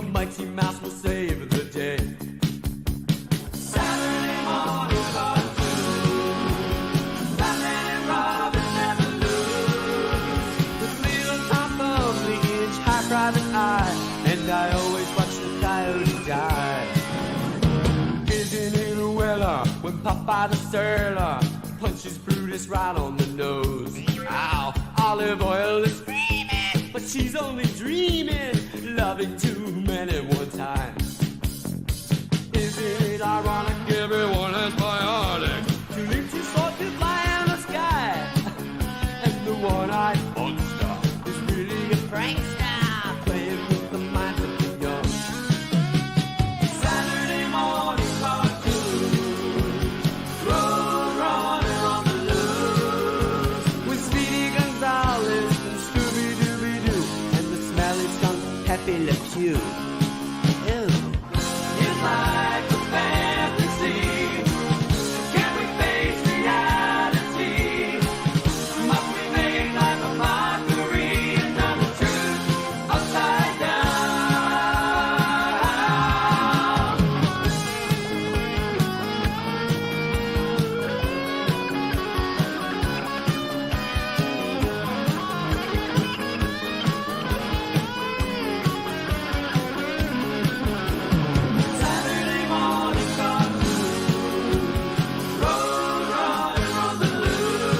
the mighty mouse will save the day. Saturday morning cartoon. Batman and Robin never lose. With little Tom Thumb, the inch-high private eye, and I always watch the coyote die. Isn't it a weller when Popeye the Sailor punches Brutus right on the nose? Ow, Olive Oyl is screaming, but she's only dreaming, loving two men at one time. Isn't it ironic everyone has bionic? Two limbs, two swords, two fly in the sky, and the one-eyed monster is really a prankster, playing with the minds of the young. Saturday morning cartoon, road runner on the loose, with Speedy Gonzales and Scooby-Dooby-Doo, and the smelly skunk Pepe Le Pew. It's like a fantasy. Can we face reality? Must we make life a mockery and turn the truth upside down? Saturday morning cartoon, road runner on the loose,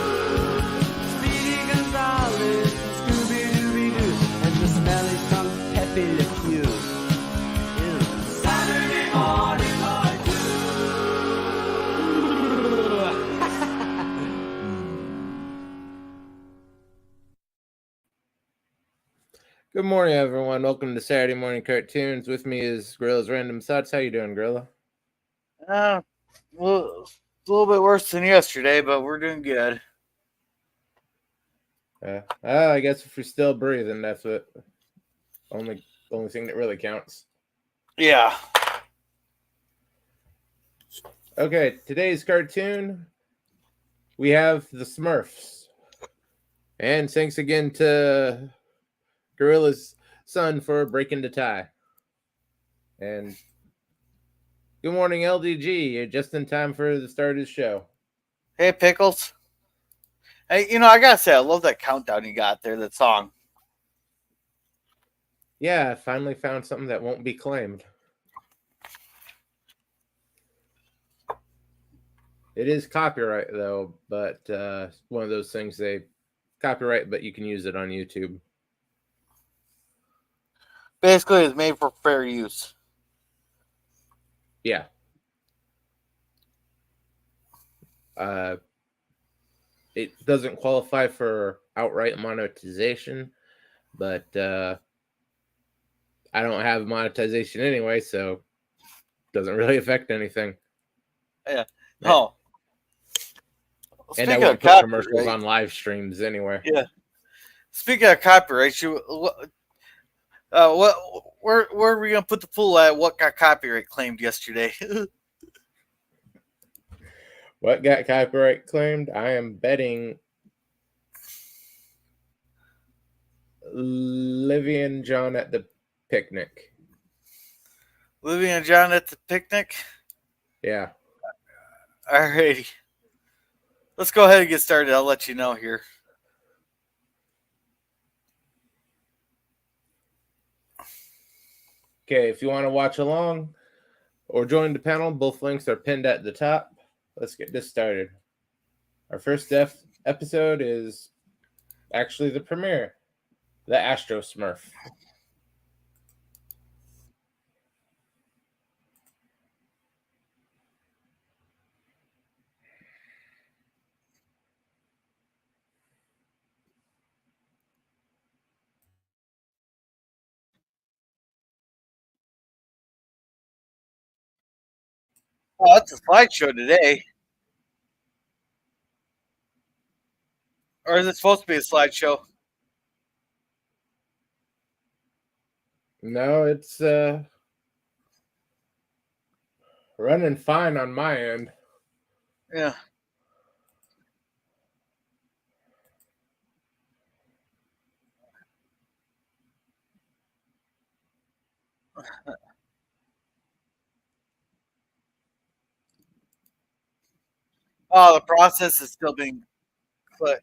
Speedy Gonzales, Scooby-Dooby-Doo, and the smelly skunk Pepe Le Pew. Saturday morning Good morning, everyone. Welcome to Saturday Morning Cartoons. With me is Gorilla's Random Thoughts. How you doing, Gorilla? Well, a little bit worse than yesterday, but we're doing good. I guess if you're still breathing, that's what only thing that really counts. Yeah. Okay, today's cartoon, we have the Smurfs. And thanks again to Gorilla's son for breaking the tie. And good morning, LDG. You're just in time for the start of the show. Hey, Pickles. Hey, I gotta say, I love that countdown you got there, that song. Yeah, I finally found something that won't be claimed. It is copyright, though, but one of those things they copyright, but you can use it on YouTube. Basically, it's made for fair use. Yeah. It doesn't qualify for outright monetization, but I don't have monetization anyway, so it doesn't really affect anything. Yeah. Oh. And Speaking I won't of put commercials copyright, on live streams anywhere. yeah. Speaking of copyright, where are we gonna put the pool at? What got copyright claimed yesterday? What got copyright claimed? I am betting Livy and John at the picnic. Livy and John at the picnic? Yeah. Alrighty. Let's go ahead and get started. I'll let you know here. Okay, if you want to watch along or join the panel, both links are pinned at the top. Let's get this started. Our first episode is actually the premiere, the Astro Smurf. Oh, that's a slideshow today. Or is it supposed to be a slideshow? No, it's running fine on my end. Yeah. Oh, the process is still being put.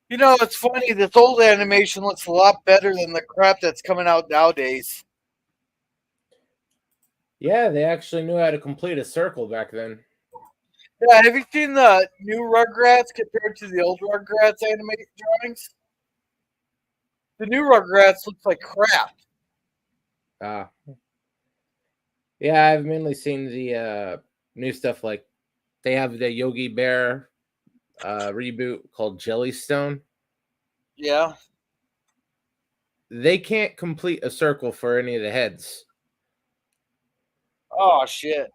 You know, it's funny. This old animation looks a lot better than the crap that's coming out nowadays. Yeah, they actually knew how to complete a circle back then. Yeah, have you seen the new Rugrats compared to the old Rugrats animated drawings? The new Rugrats looks like crap. Ah, yeah, I've mainly seen the new stuff. Like they have the Yogi Bear reboot called Jellystone. Yeah. They can't complete a circle for any of the heads. Oh shit.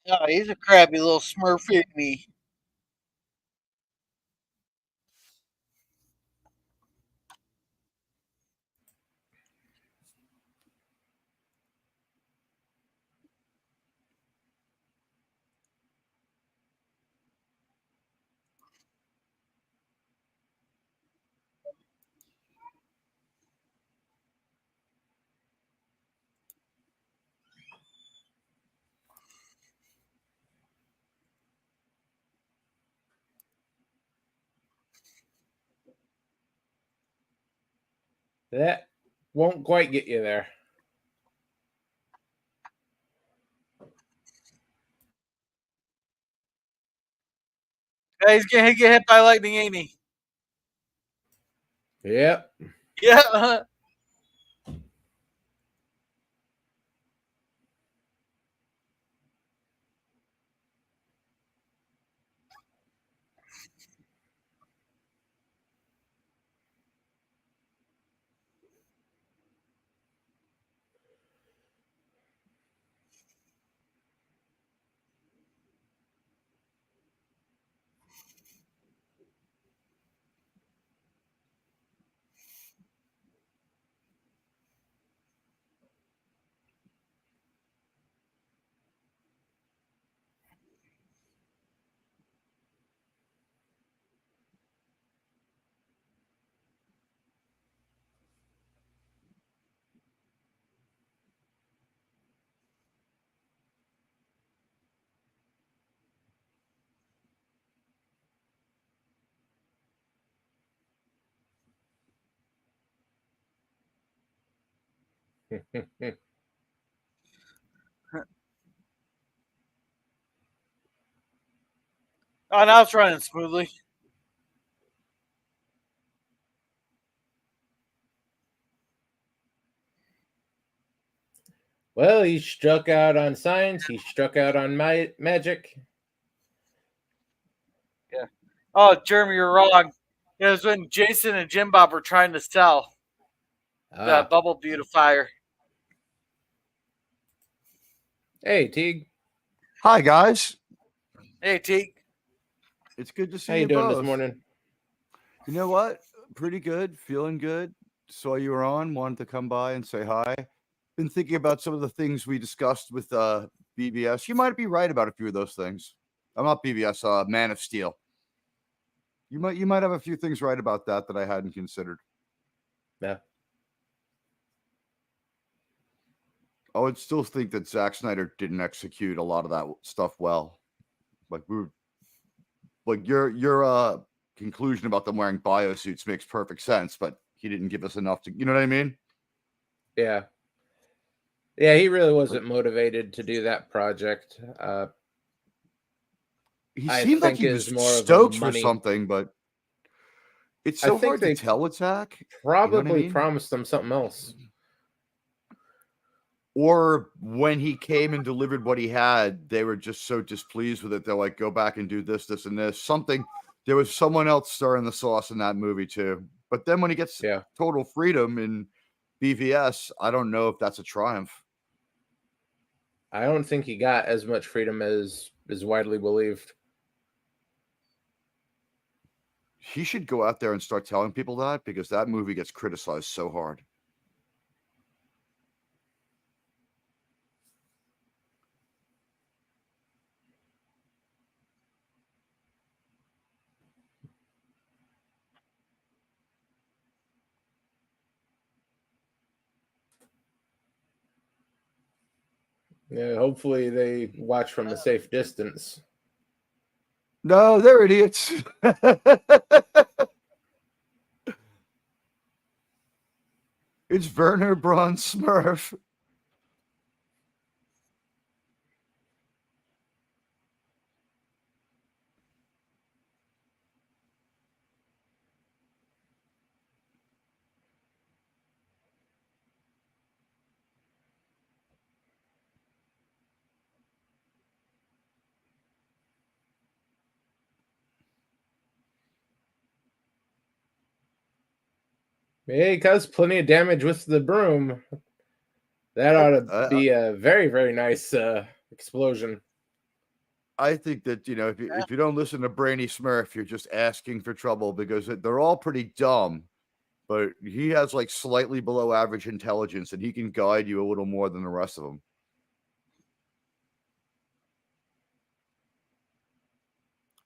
Oh, he's a crabby little Smurf, isn't he? That won't quite get you there. Yeah, he's gonna get hit by lightning, ain't he? Yep. Yeah. Oh, now it's running smoothly. Well, he struck out on science. He struck out on magic. Yeah. Oh, Jeremy, you're wrong. It was when Jason and Jim Bob were trying to sell the Ah, bubble beautifier. hey Teague, Hi, guys. Hey, Teak. It's good to see how you you doing both. this morning? You know what? Pretty good. Feeling good. Saw you were on. Wanted to come by and say hi. Been thinking about some of the things we discussed with BBS. You might be right about a few of those things. I'm not BBS. Man of Steel. You might have a few things right about that I hadn't considered. Yeah. I would still think that Zack Snyder didn't execute a lot of that stuff well. Like your conclusion about them wearing biosuits makes perfect sense, but he didn't give us enough to, you know what I mean? Yeah. Yeah, he really wasn't motivated to do that project. He I seemed like think he it was was more of a stoked for money. something, but it's I so think hard to they tell with Zach. Probably mean? promised him something else. Or when he came and delivered what he had, they were just so displeased with it. They're like, go back and do this, this, and this. Something, there was someone else stirring the sauce in that movie too. But then when he gets Yeah. total freedom in BVS, I don't know if that's a triumph. I don't think he got as much freedom as is widely believed. He should go out there and start telling people that, because that movie gets criticized so hard. Yeah, hopefully they watch from a safe distance. No, they're idiots. It's Werner Braun Smurf. Yeah, he caused plenty of damage with the broom. That ought to be a very, very nice explosion. I think that, if you don't listen to Brainy Smurf, you're just asking for trouble, because they're all pretty dumb, but he has like slightly below average intelligence, and he can guide you a little more than the rest of them.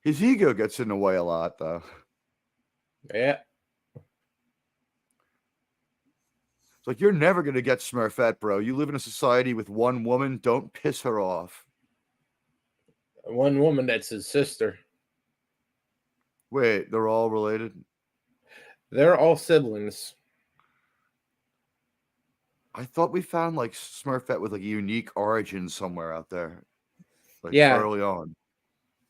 His ego gets in the way a lot, though. Yeah. It's like, you're never going to get Smurfette, bro. You live in a society with one woman. Don't piss her off. One woman, that's his sister. Wait, they're all related? They're all siblings. I thought we found like Smurfette with like a unique origin somewhere out there. Like early on.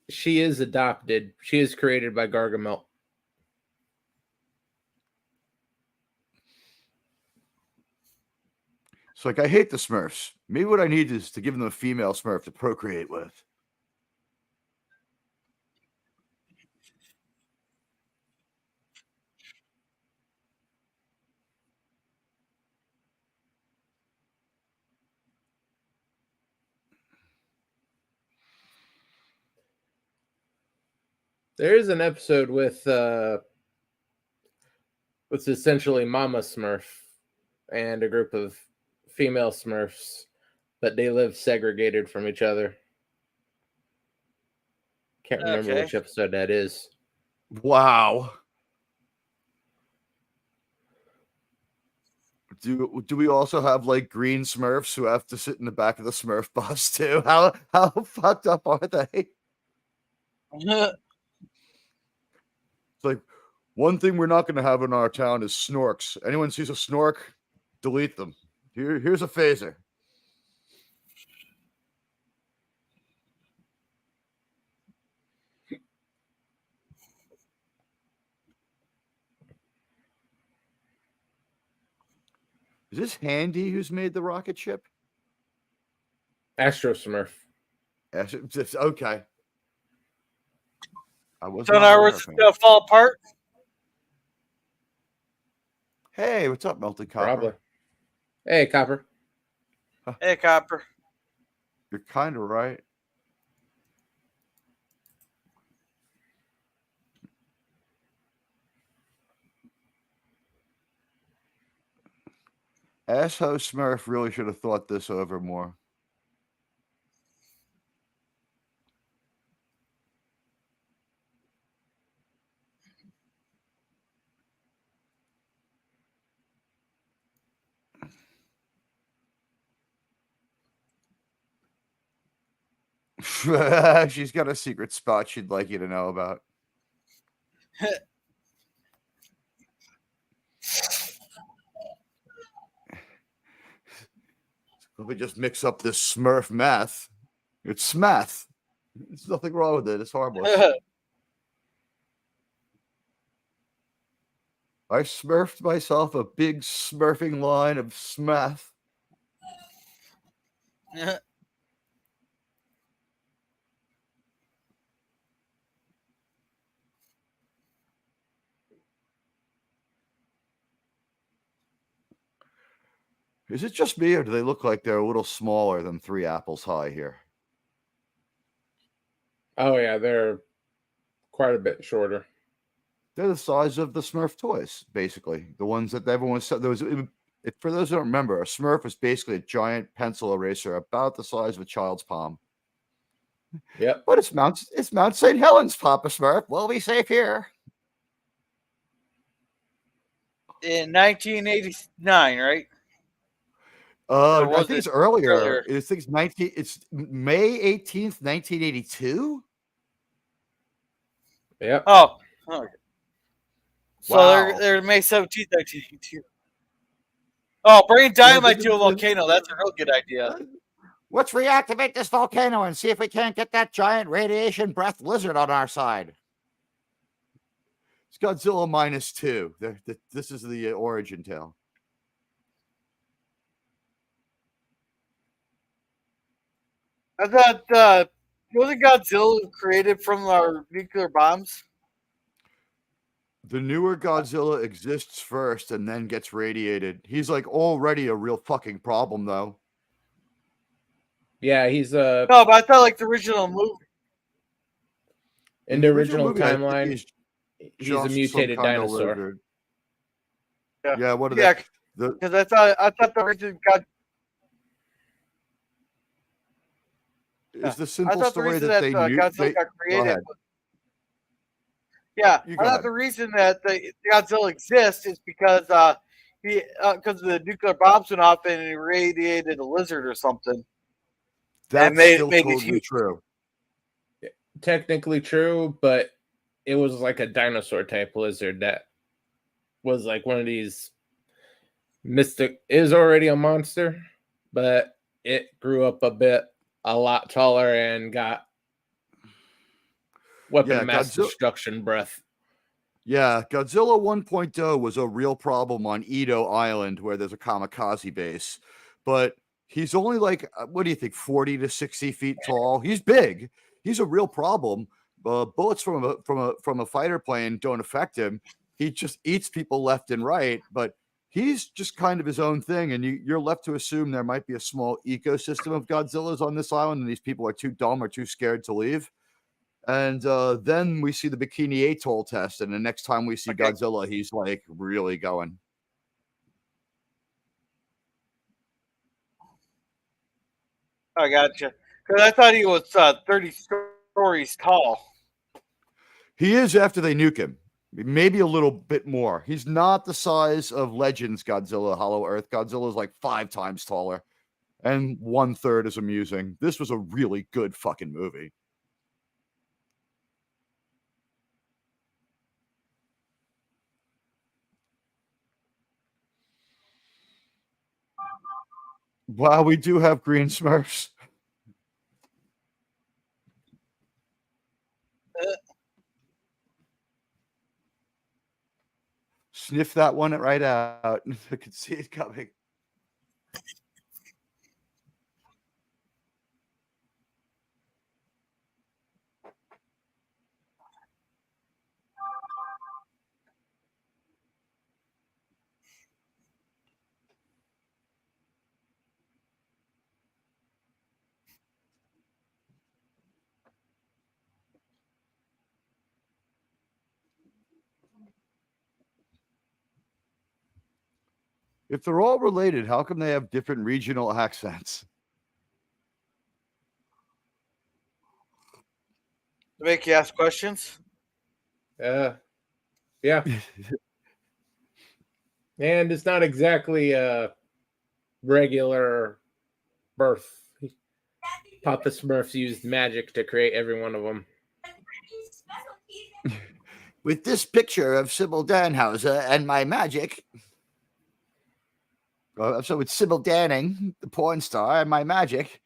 She is adopted. She is created by Gargamel. It's like, I hate the Smurfs. Maybe what I need is to give them a female Smurf to procreate with. There is an episode with what's essentially Mama Smurf and a group of female Smurfs, but they live segregated from each other. Can't remember which episode that is. Wow. Do we also have like green Smurfs who have to sit in the back of the Smurf bus too? How fucked up are they? It's like, one thing we're not going to have in our town is snorks. Anyone sees a snork, delete them. Here's a phaser. Is this Handy who's made the rocket ship? Astro Smurf. Okay. So now it's going to fall apart? Hey, what's up, Melted Copper? Probably. Hey, Copper. Hey, Copper. You're kind of right. Asshole Smurf really should have thought this over more. She's got a secret spot she'd like you to know about. Let me just mix up this Smurf meth. It's meth. There's nothing wrong with it. It's harmless. I smurfed myself a big smurfing line of smeth. Is it just me, or do they look like they're a little smaller than 3 apples high here? Oh yeah, they're quite a bit shorter. They're the size of the Smurf toys, basically. The ones that everyone said. For those who don't remember, a Smurf is basically a giant pencil eraser about the size of a child's palm. Yep. But it's Mount St. Helens, Papa Smurf. We'll be safe here. In 1989, right? I was think it's it earlier. earlier? It's May 18th, 1982. Yep. Oh, okay. So Wow. they're May 17th, 1982. Oh, bring dynamite to a volcano. That's a real good idea. Let's reactivate this volcano and see if we can't get that giant radiation breath lizard on our side. It's Godzilla -2. This is the origin tale. I thought wasn't Godzilla created from our nuclear bombs? The newer Godzilla exists first and then gets radiated. He's like already a real fucking problem, though. Yeah, he's No, but I thought like the original movie. in the original movie, I think timeline. He's a just some mutated kind of dinosaur. lizard. Yeah, Yeah, what are yeah, they? because I thought the original God. Is the I simple thought the story reason that that they knew? Godzilla got Go created. ahead. Yeah, You I go thought ahead. the reason that the Godzilla exists is because because the nuclear bombs went off and it irradiated a lizard or something. That's made still it totally huge. true. Technically true, but it was like a dinosaur type lizard that was like one of these mystic. Is already a monster, but it grew up a lot taller and got weapon mass destruction breath. Yeah, Godzilla 1.0 was a real problem on Edo Island where there's a kamikaze base. But he's only like, what do you think, 40 to 60 feet tall? He's big. He's a real problem. Bullets from a fighter plane don't affect him. He just eats people left and right, but he's just kind of his own thing. And you're left to assume there might be a small ecosystem of Godzillas on this island, and these people are too dumb or too scared to leave. And then we see the Bikini Atoll test, and the next time we see Godzilla, he's like really going. I gotcha. Because I thought he was 30 stories tall. He is after they nuke him. Maybe a little bit more. He's not the size of Legends Godzilla, Hollow Earth. Godzilla is like 5 times taller, and 1/3 is amusing. This was a really good fucking movie. Wow, we do have green Smurfs. Sniff that one right out. I could see it coming. If they're all related, how come they have different regional accents? To make you ask questions? Yeah. And it's not exactly a regular birth. Papa Smurfs used magic to create every one of them. With this picture of Sybil Danhauser and my magic. So it's Sybil Danning, the porn star, and my magic.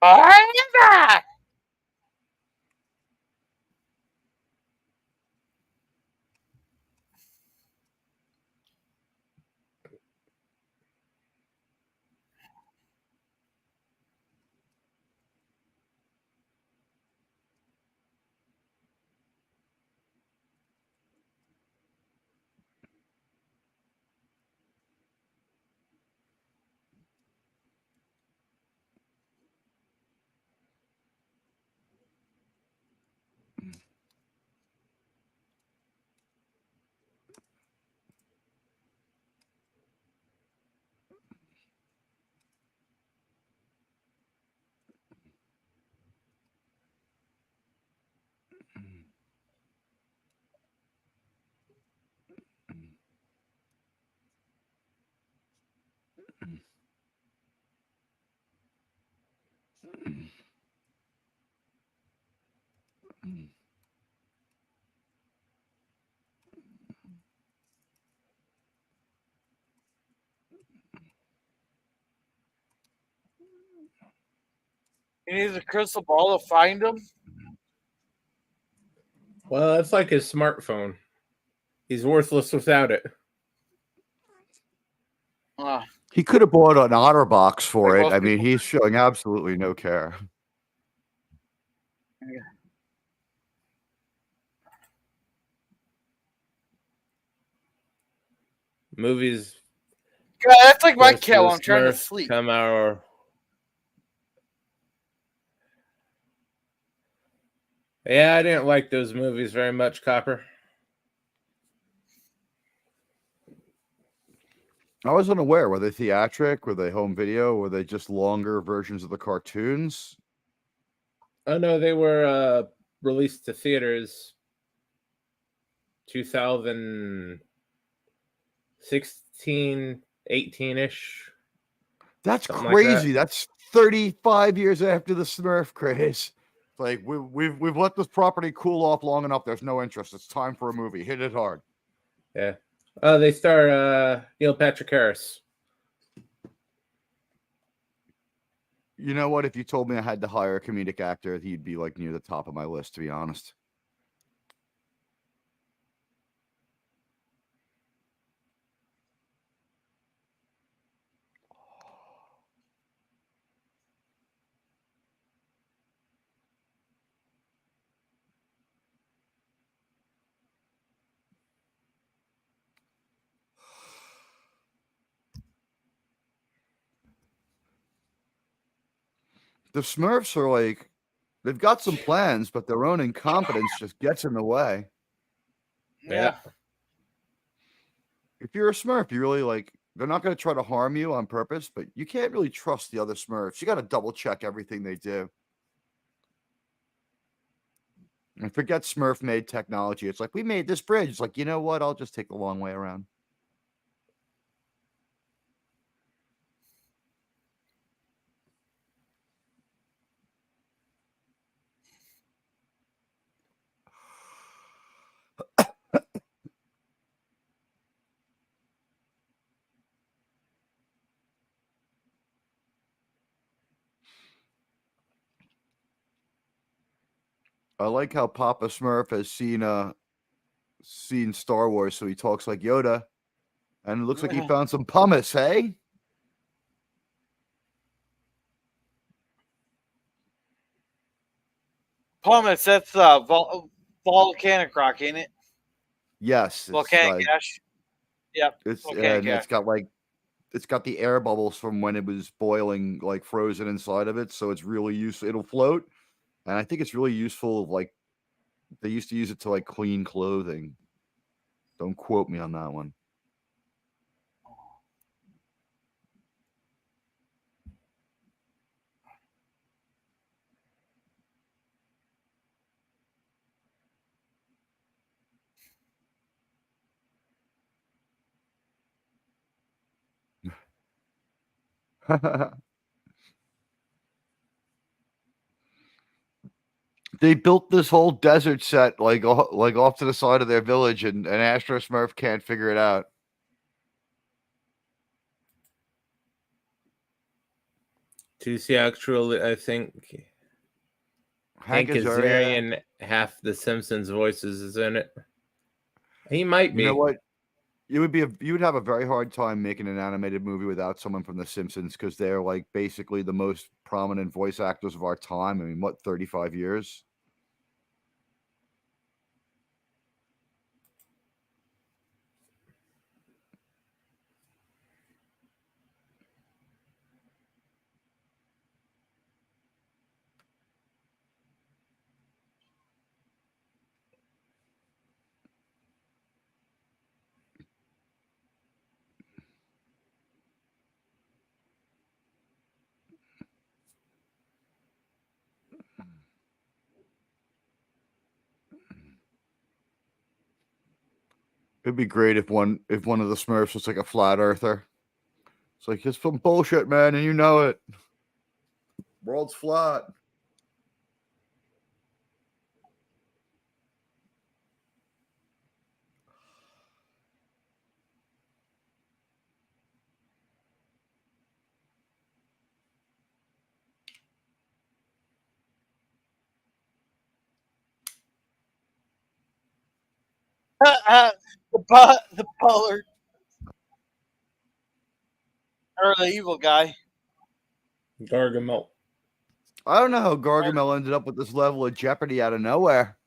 I'm back. He needs a crystal ball to find him. Well, that's like his smartphone. He's worthless without it. He could have bought an OtterBox for Like it. most I mean, people. he's showing absolutely no care. Movies. God, that's like my Plus cat when the I'm trying to Smurfs sleep. Come out. Yeah, I didn't like those movies very much, Copper. I was unaware. Were they theatric? Were they home video? Were they just longer versions of the cartoons? Oh no, they were released to theaters 2016, 18-ish. That's Something like that. crazy. That's 35 years after the Smurf craze. Like we've let this property cool off long enough. There's no interest. It's time for a movie. Hit it hard. Yeah. Oh, they star Neil Patrick Harris. You know what? If you told me I had to hire a comedic actor, he'd be like near the top of my list, to be honest. The Smurfs are like, they've got some plans, but their own incompetence just gets in the way. Yeah. If you're a Smurf, you really like, they're not going to try to harm you on purpose, but you can't really trust the other Smurfs. You got to double check everything they do. And forget Smurf made technology. It's like, we made this bridge. It's like, you know what? I'll just take the long way around. I like how Papa Smurf has seen Star Wars, so he talks like Yoda. And it looks like he found some pumice, hey? Pumice, that's volcanic rock, ain't it? Yes, it's Volcanic like ash. Yep. it's Volcanic and ash. it's got the air bubbles from when it was boiling, like frozen inside of it. So it's really useful. It'll float, and I think it's really useful. Like they used to use it to like clean clothing. Don't quote me on that one. They built this whole desert set like off to the side of their village, and Astro Smurf can't figure it out. To see actually, I think Hank Hank Azaria, Azaria, half the Simpsons voices is in it. He might you be. know what? You would have a very hard time making an animated movie without someone from The Simpsons, because they're like basically the most prominent voice actors of our time. I mean, what, 35 years? It'd be great if one of the Smurfs was like a flat earther. It's like, it's some bullshit, man, and you know it. World's flat. The butler or the evil guy. Gargamel. I don't know how Gargamel ended up with this level of jeopardy out of nowhere.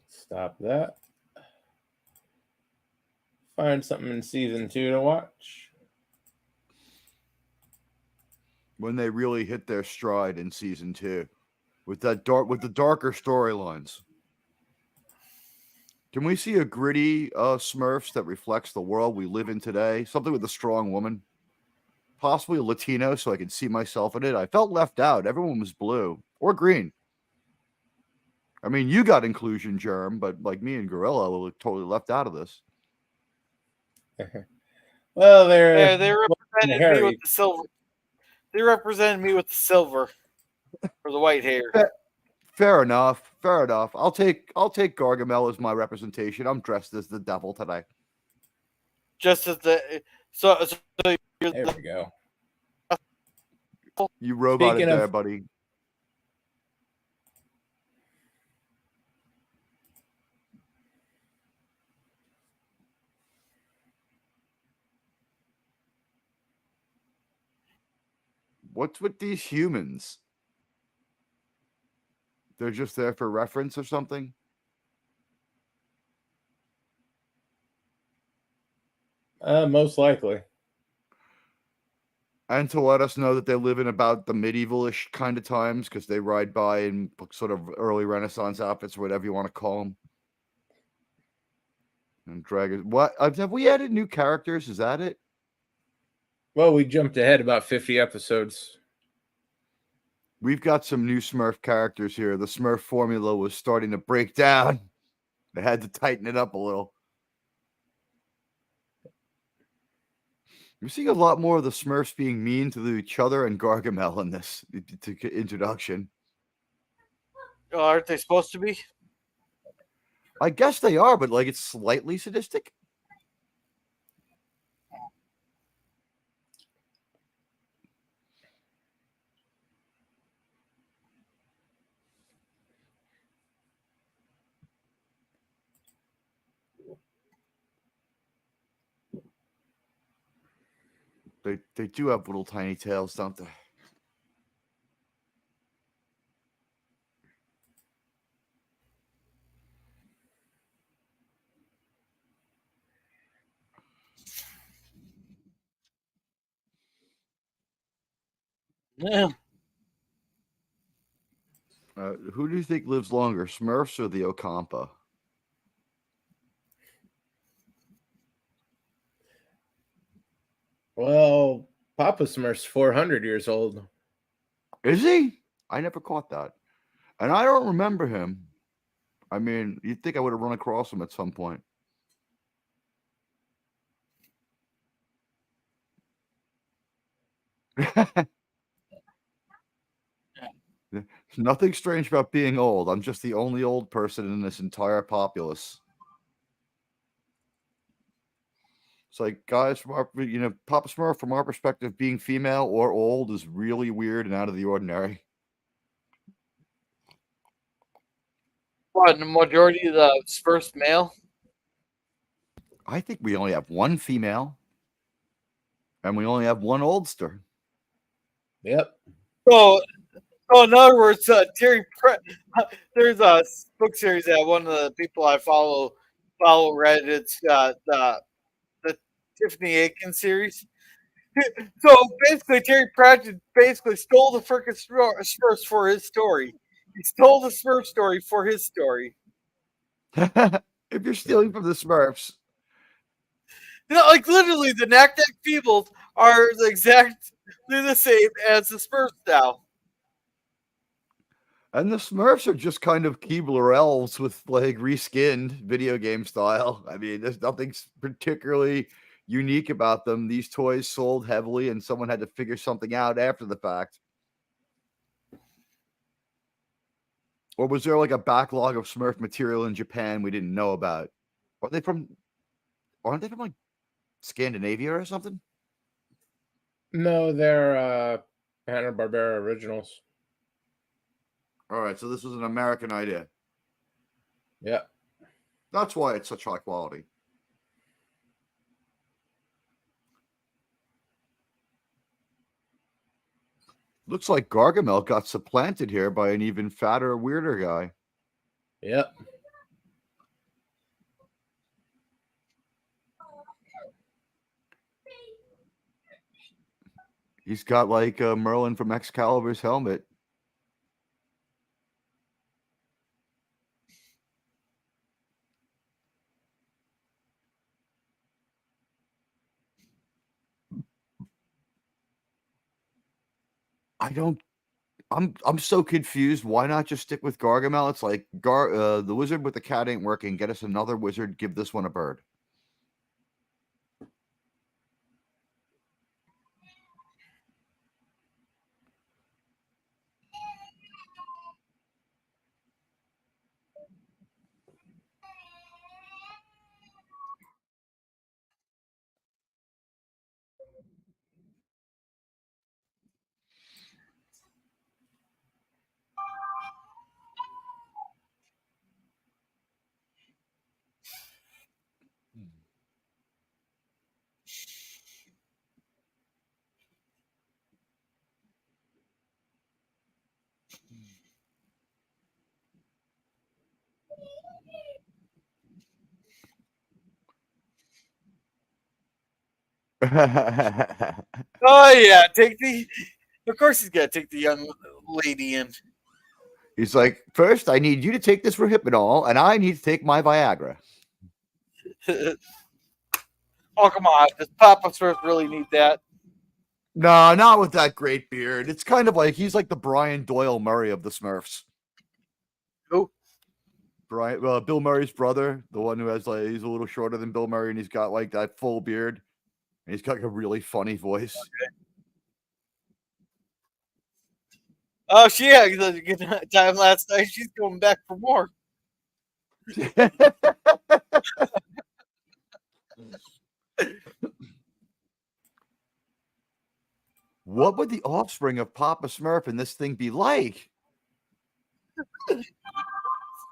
Stop that. Find something in season 2 to watch. When they really hit their stride in season 2, with the darker storylines. Can we see a gritty Smurfs that reflects the world we live in today? Something with a strong woman, possibly a Latino, so I could see myself in it. I felt left out. Everyone was blue or green. I mean, you got inclusion, Germ, but like me and Gorilla were totally left out of this. Well, Yeah, they're they represented me with the silver. They represented me with the silver or the white hair. Fair enough. Fair enough. I'll take Gargamel as my representation. I'm dressed as the devil today. Just as the so There we go. You roboted Speaking there, of- buddy. What's with these humans? They're just there for reference or something? Most likely. And to let us know that they live in about the medievalish kind of times, because they ride by in sort of early Renaissance outfits or whatever you want to call them. And dragons. What have we added new characters? Is that it? Well, we jumped ahead about 50 episodes. We've got some new Smurf characters here. The Smurf formula was starting to break down. They had to tighten it up a little. We're seeing a lot more of the Smurfs being mean to each other and Gargamel in this introduction. aren't they supposed to be? I guess they are, but like it's slightly sadistic. They do have little tiny tails, don't they? Yeah. Who do you think lives longer, Smurfs or the Okampa? Well, Papa Smurf's 400 years old. Is he? I never caught that. And I don't remember him. I mean, you'd think I would have run across him at some point. There's nothing strange about being old. I'm just the only old person in this entire populace. It's like, guys, from our, Papa Smurf, from our perspective, being female or old is really weird and out of the ordinary. What, the majority of the Smurfs male? I think we only have one female, and we only have one oldster. Yep. So in other words, there's a book series that one of the people I follow read. It's the Tiffany Aiken series. So basically, Terry Pratchett basically stole the frickin' Smurfs for his story. He stole the Smurf story for his story. If you're stealing from the Smurfs, Like literally, the Knack-Knack Feebles are exactly the same as the Smurfs now. and the Smurfs are just kind of Keebler elves with like reskinned video game style. I mean, there's nothing particularly unique about them. These toys sold heavily, and someone had to figure something out after the fact. Or was there like a backlog of Smurf material in Japan we didn't know about? Aren't they from like Scandinavia or something? No, they're Hanna-Barbera originals. All right, so this was an American idea. Yeah. That's why it's such high quality. Looks like Gargamel got supplanted here by an even fatter, weirder guy. Yep. He's got like Merlin from Excalibur's helmet. I'm so confused. Why not just stick with Gargamel? It's like the wizard with the cat ain't working. Get us another wizard. Give this one a bird. Oh yeah, of course he's gonna take the young lady in. He's like, first, I need you to take this Rohypnol, and I need to take my Viagra. Oh come on, does Papa Smurf really need that? No, not with that great beard. It's kind of like he's like the Brian Doyle Murray of the Smurfs. Who? Bill Murray's brother, the one who has like he's a little shorter than Bill Murray, and he's got like that full beard, and he's got like a really funny voice. Okay. Oh, she had a good time last night. She's going back for more. What would the offspring of Papa Smurf and this thing be like?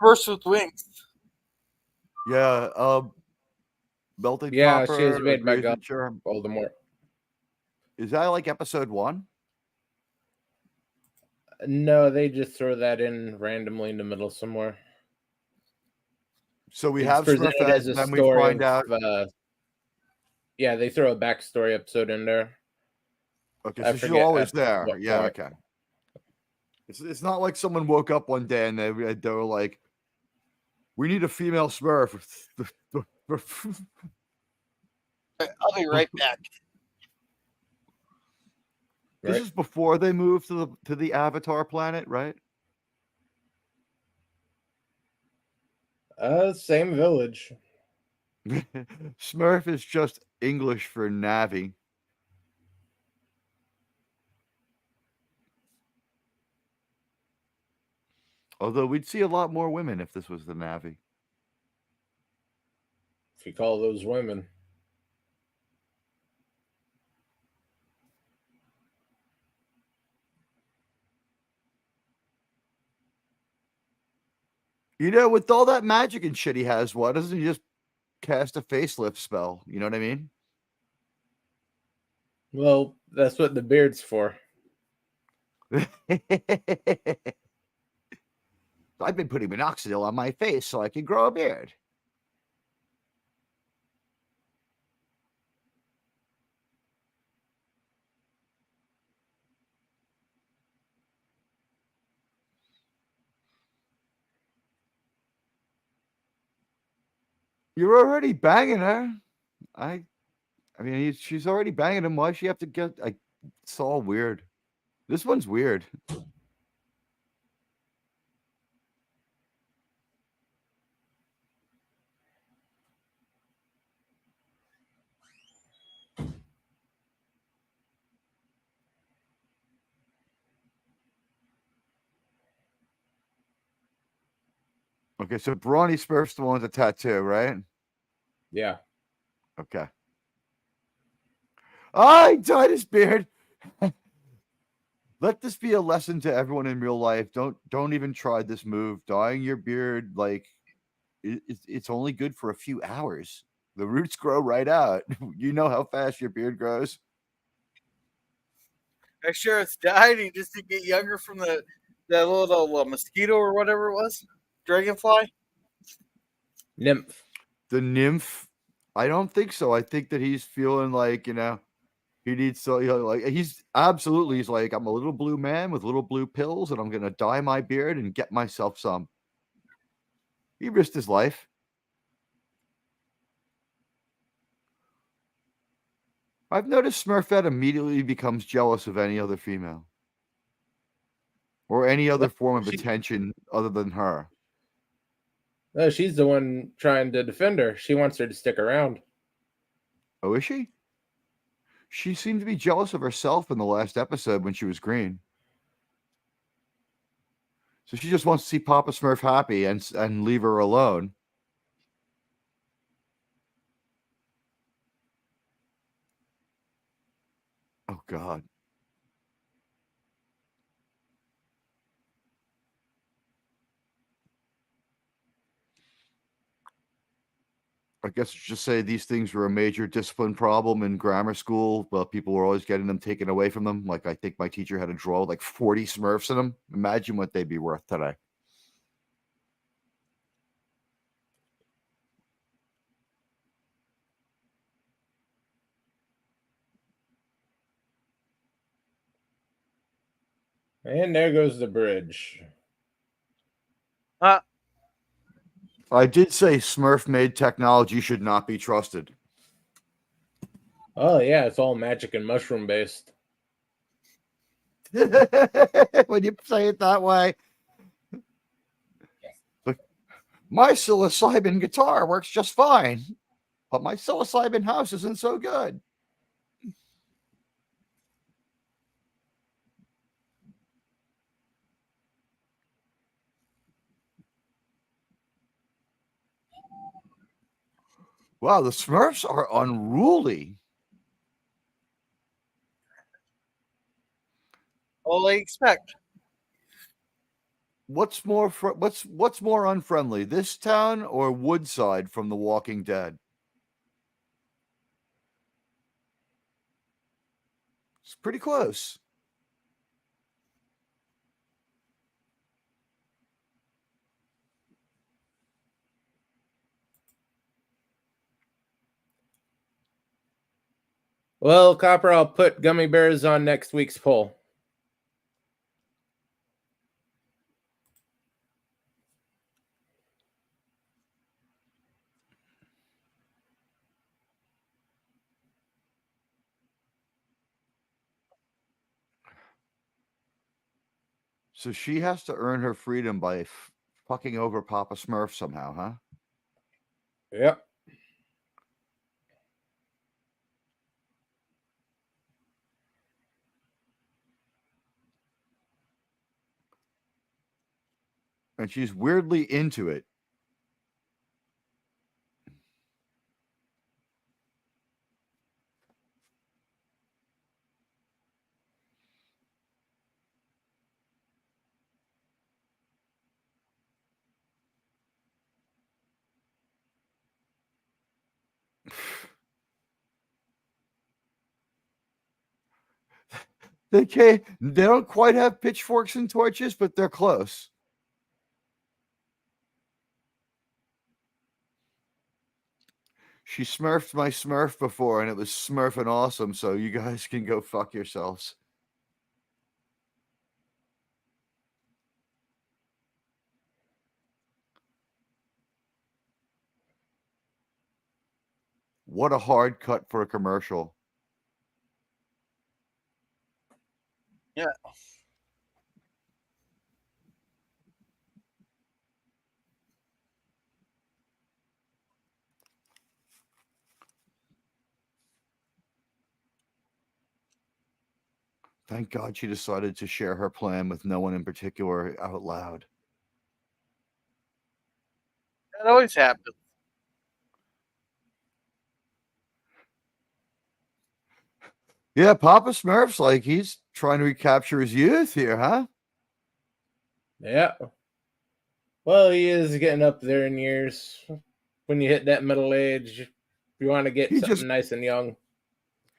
Smurfs with wings. Yeah, melting Yeah, popper, she is made by Grayson Germ. Voldemort. Is that like episode 1? No, they just throw that in randomly in the middle somewhere. So we It's have presented Smurfette, as a then we story find out. Yeah, they throw a backstory episode in there. Okay, I so she's forget always at there. what Yeah, point. okay. It's not like someone woke up one day and they were like, "We need a female Smurf." I'll be right back. This is before they moved to the Avatar planet, right? Same village. Smurf is just English for Navi. Although we'd see a lot more women if this was the Navi. If you call those women. You know, with all that magic and shit he has, why doesn't he just cast a facelift spell? You know what I mean? Well, that's what the beard's for. I've been putting minoxidil on my face so I can grow a beard. You're already banging her. I mean, she's already banging him. Why does she have to get? It's all weird. This one's weird. Okay, so Brawny Smurf's the one with the tattoo, right? Yeah. Okay. Oh, he dyed his beard. Let this be a lesson to everyone in real life. Don't even try this move. Dyeing your beard, like, it's only good for a few hours. The roots grow right out. You know how fast your beard grows. I'm sure it's dying just to get younger from that little mosquito or whatever it was, dragonfly. Nymph. The nymph, I don't think so. I think that he's feeling like, he needs to, like, he's like, I'm a little blue man with little blue pills, and I'm gonna dye my beard and get myself some. He risked his life. I've noticed Smurfette immediately becomes jealous of any other female or any other form of attention other than her. No, she's the one trying to defend her. She wants her to stick around. Oh, is she? She seemed to be jealous of herself in the last episode when she was green. So she just wants to see Papa Smurf happy and leave her alone. Oh, God. I guess just say these things were a major discipline problem in grammar school. Well, people were always getting them taken away from them. Like, I think my teacher had a drawer with like 40 Smurfs in them. Imagine what they'd be worth today. And there goes the bridge. I did say Smurf-made technology should not be trusted. Oh, yeah, it's all magic and mushroom based. When you say it that way. Look, my psilocybin guitar works just fine, but my psilocybin house isn't so good. Wow, the Smurfs are unruly. All I expect. What's more unfriendly, this town or Woodside from The Walking Dead? It's pretty close. Well, Copper, I'll put gummy bears on next week's poll. So she has to earn her freedom by fucking over Papa Smurf somehow, huh? Yep. And she's weirdly into it. They don't quite have pitchforks and torches, but they're close. She smurfed my Smurf before, and it was smurfing awesome, so you guys can go fuck yourselves. What a hard cut for a commercial. Yeah. Thank God she decided to share her plan with no one in particular out loud. That always happens. Yeah, Papa Smurf's like he's trying to recapture his youth here, huh? Yeah. Well, he is getting up there in years. When you hit that middle age, you want to get something nice and young.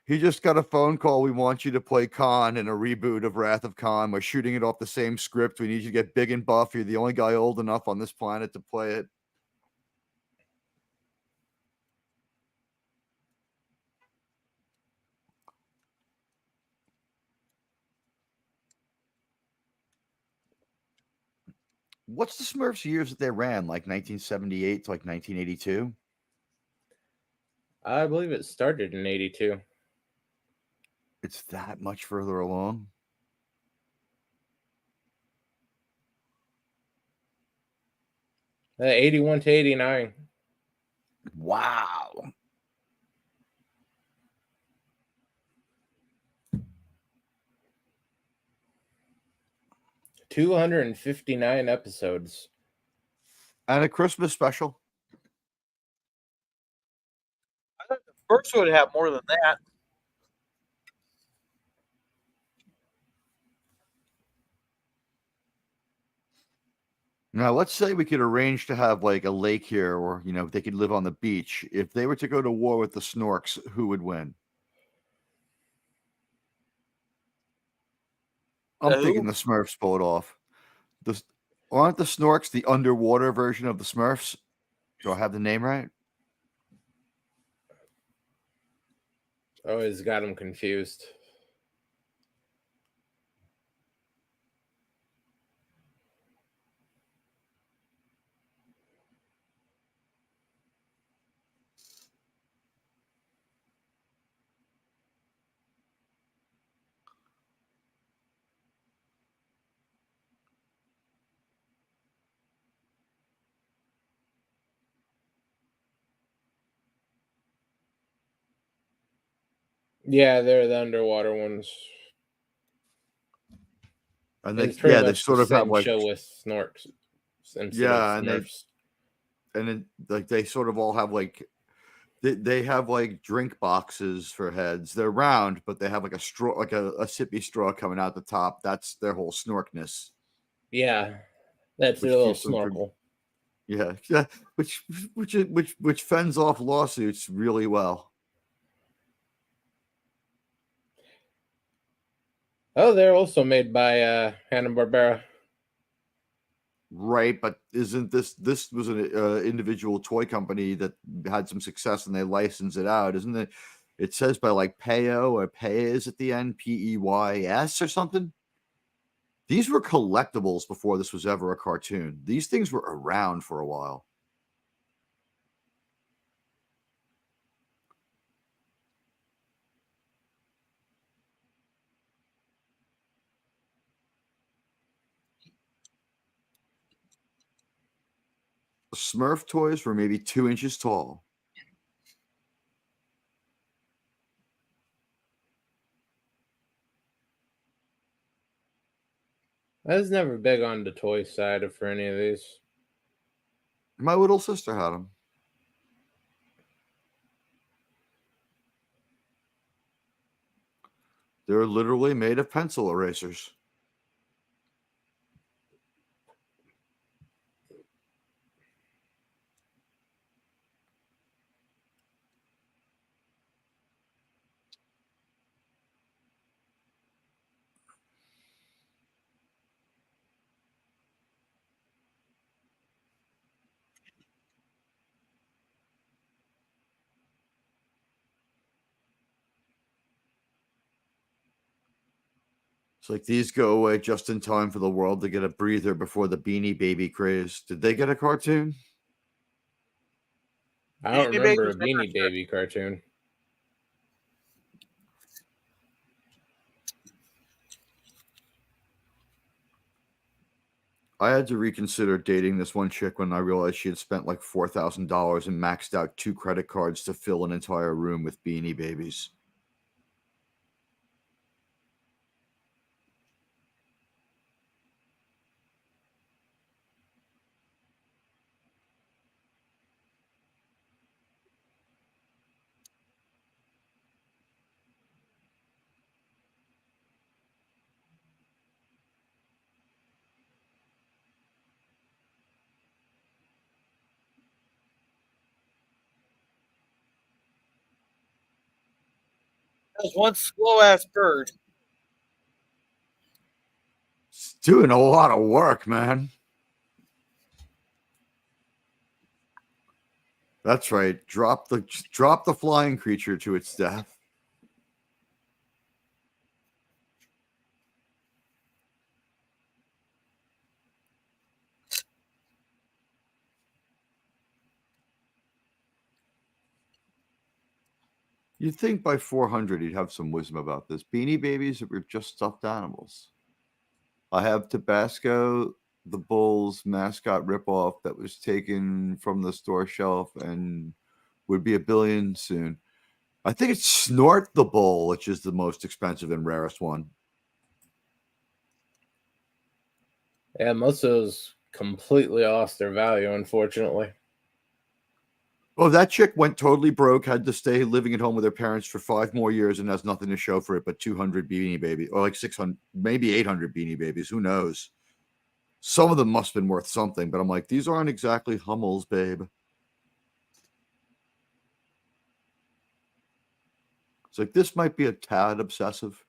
He just got a phone call. We want you to play Khan in a reboot of Wrath of Khan. We're shooting it off the same script. We need you to get big and buff. You're the only guy old enough on this planet to play it. What's the Smurfs years that they ran? Like 1978 to like 1982? I believe it started in 82. It's that much further along. 81 to 89. Wow. $259 episodes. And a Christmas special. I thought the first would have more than that. Now, let's say we could arrange to have like a lake here, or they could live on the beach. If they were to go to war with the Snorks, who would win? I'm thinking the Smurfs pull it off. Aren't the Snorks the underwater version of the Smurfs? Do I have the name right? Always got them confused. Yeah, they're the underwater ones. And it's pretty they much sort the of have same like show with Snorks. Yeah, and Smurfs. then like they sort of all have like they have like drink boxes for heads. They're round, but they have like a straw, like a sippy straw coming out the top. That's their whole snorkness. Yeah, that's their little snorkel. Yeah, which fends off lawsuits really well. Oh, they're also made by Hanna-Barbera. Right, but isn't this was an individual toy company that had some success and they licensed it out, isn't it? It says by like Payo or Payes at the end, Peys or something. These were collectibles before this was ever a cartoon. These things were around for a while. Smurf toys were maybe 2 inches tall. I was never big on the toy side for any of these. My little sister had them. They're literally made of pencil erasers. It's like these go away just in time for the world to get a breather before the Beanie Baby craze. Did they get a cartoon? I don't Beanie remember a Babies never Beanie Baby cartoon. I had to reconsider dating this one chick when I realized she had spent like $4,000 and maxed out 2 credit cards to fill an entire room with Beanie Babies. There's one slow ass bird. It's doing a lot of work, man. That's right. Drop the flying creature to its death. You'd think by 400 he'd have some wisdom about this. Beanie Babies were just stuffed animals. I have Tabasco, the Bulls mascot ripoff that was taken from the store shelf and would be $1 billion soon. I think it's Snort the Bull, which is the most expensive and rarest one. Yeah, most of those completely lost their value, unfortunately. Oh, that chick went totally broke, had to stay living at home with her parents for 5 more years and has nothing to show for it but 200 Beanie Babies, or like 600, maybe 800 Beanie Babies. Who knows? Some of them must have been worth something, but I'm like, these aren't exactly Hummels, babe. It's like, this might be a tad obsessive.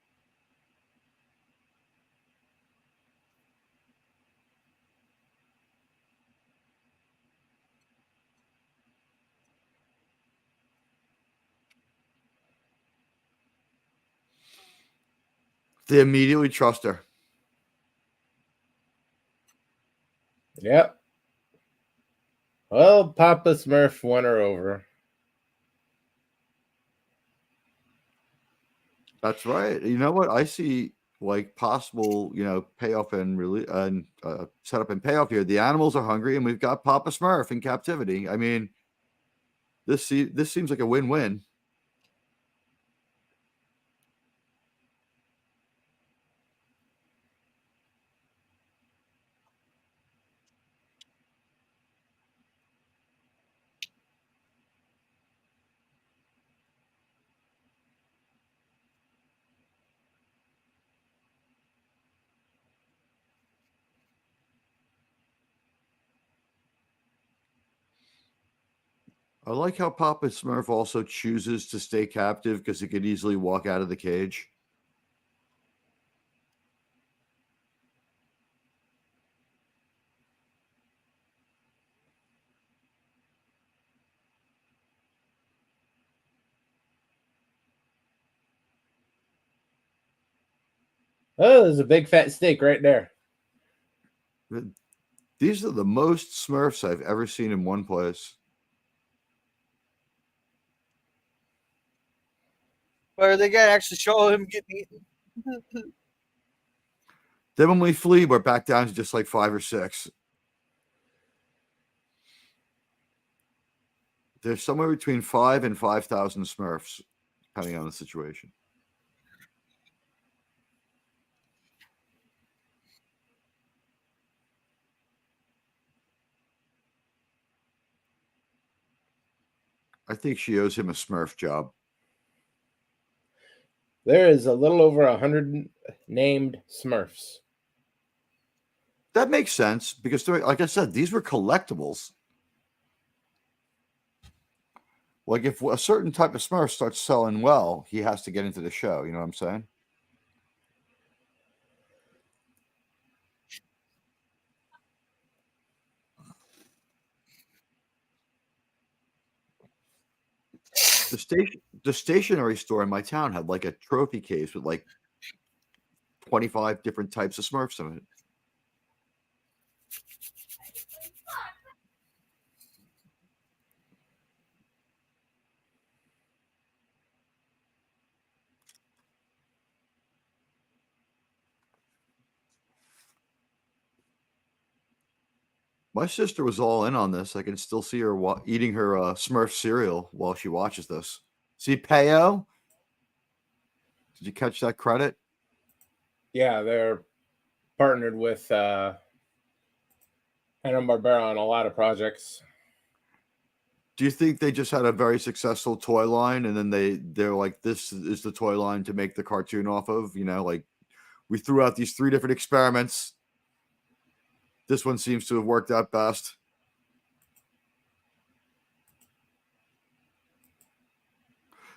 They immediately trust her. Yep. Well, Papa Smurf won her over. That's right. You know what? I see like possible, payoff and setup and payoff here. The animals are hungry, and we've got Papa Smurf in captivity. I mean, this seems like a win-win. I like how Papa Smurf also chooses to stay captive because he could easily walk out of the cage. Oh, there's a big fat steak right there. These are the most Smurfs I've ever seen in one place. But are they gonna actually show him getting eaten? Then when we flee, we're back down to just like 5 or 6. There's somewhere between 5 and 5,000 Smurfs, depending on the situation. I think she owes him a Smurf job. There is a little over 100 named Smurfs. That makes sense because, like I said, these were collectibles. Like if a certain type of Smurf starts selling well, he has to get into the show. You know what I'm saying? The stationery store in my town had like a trophy case with like 25 different types of Smurfs in it. My sister was all in on this. I can still see her eating her Smurf cereal while she watches this. See, Payo? Did you catch that credit? Yeah, they're partnered with Hanna-Barbera on a lot of projects. Do you think they just had a very successful toy line and then they're like, this is the toy line to make the cartoon off of? You know, like we threw out these 3 different experiments. This one seems to have worked out best.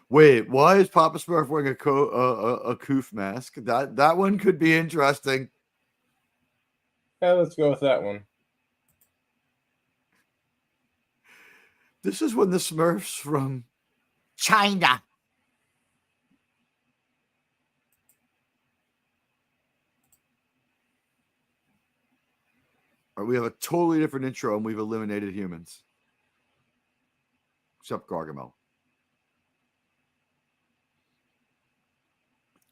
Wait, why is Papa Smurf wearing a coof mask? That one could be interesting. Yeah, let's go with that one. This is when the Smurfs from China. We have a totally different intro and we've eliminated humans. Except Gargamel.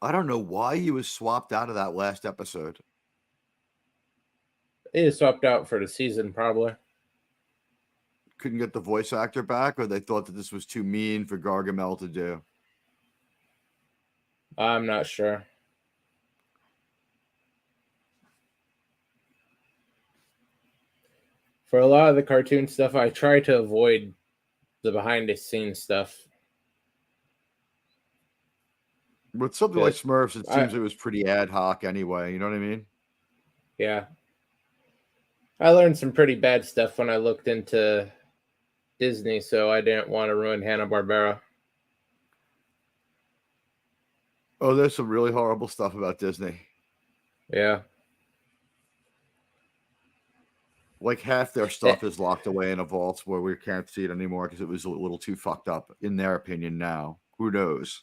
I don't know why he was swapped out of that last episode. He is swapped out for the season, probably. Couldn't get the voice actor back, or they thought that this was too mean for Gargamel to do? I'm not sure. For a lot of the cartoon stuff, I try to avoid the behind-the-scenes stuff. With something like Smurfs, it seems it was pretty ad hoc anyway. You know what I mean? Yeah. I learned some pretty bad stuff when I looked into Disney, so I didn't want to ruin Hanna-Barbera. Oh, there's some really horrible stuff about Disney. Yeah. Like half their stuff is locked away in a vault where we can't see it anymore because it was a little too fucked up, in their opinion now. Who knows?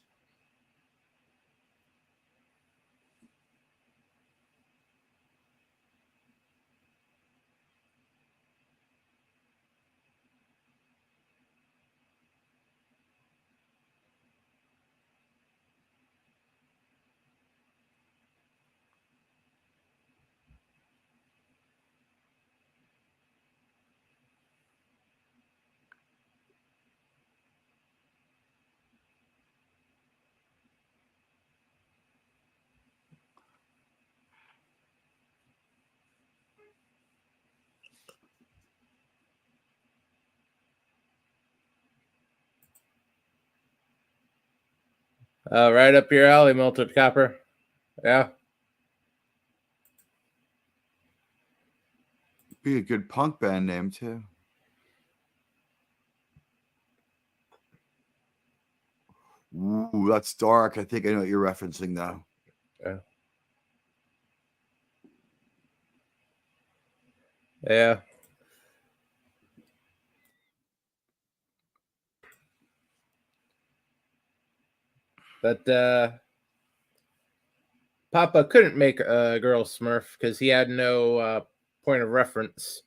Right up your alley, Melted Copper. Yeah. Be a good punk band name, too. Ooh, that's dark. I think I know what you're referencing, though. Yeah. Yeah. But Papa couldn't make a girl Smurf because he had no point of reference.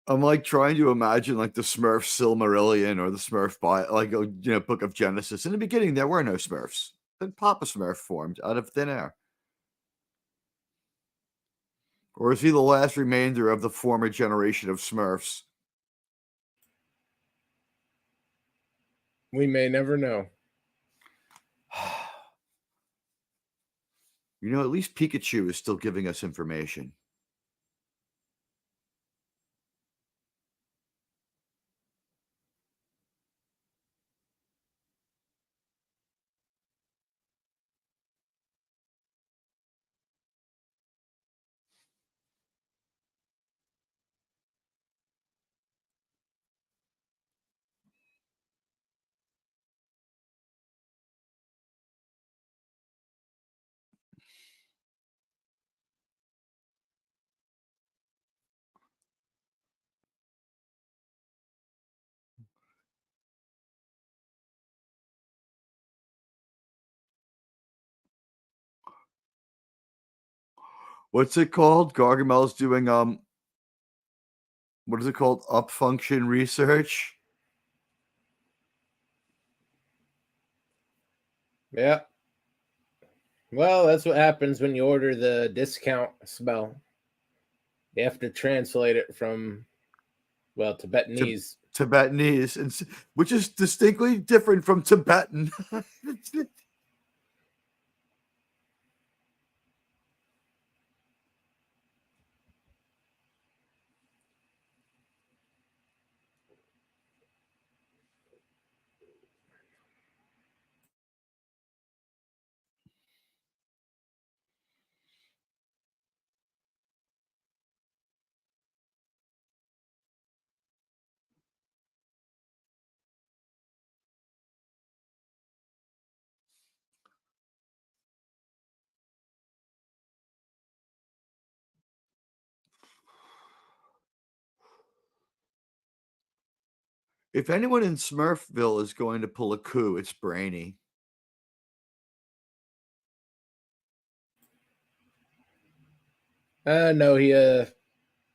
I'm like trying to imagine like the Smurf Silmarillion or the Smurf Book of Genesis. In the beginning, there were no Smurfs. Then Papa Smurf formed out of thin air. Or is he the last remainder of the former generation of Smurfs? We may never know. You know, at least Pikachu is still giving us information. What's it called? Gargamel's doing what is it called? Up function research. Yeah. Well, that's what happens when you order the discount spell. You have to translate it from, well, Tibetanese. Tibetanese, which is distinctly different from Tibetan. If anyone in Smurfville is going to pull a coup, it's Brainy. No, he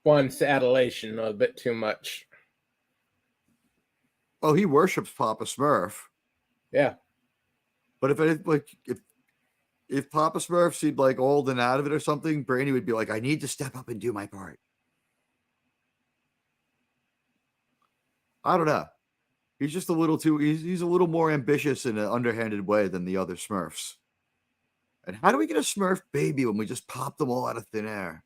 wants adulation a bit too much. Oh, he worships Papa Smurf. Yeah. But if Papa Smurf seemed like old and out of it or something, Brainy would be like, I need to step up and do my part. I don't know. He's just a little too. He's a little more ambitious in an underhanded way than the other Smurfs. And how do we get a Smurf baby when we just pop them all out of thin air?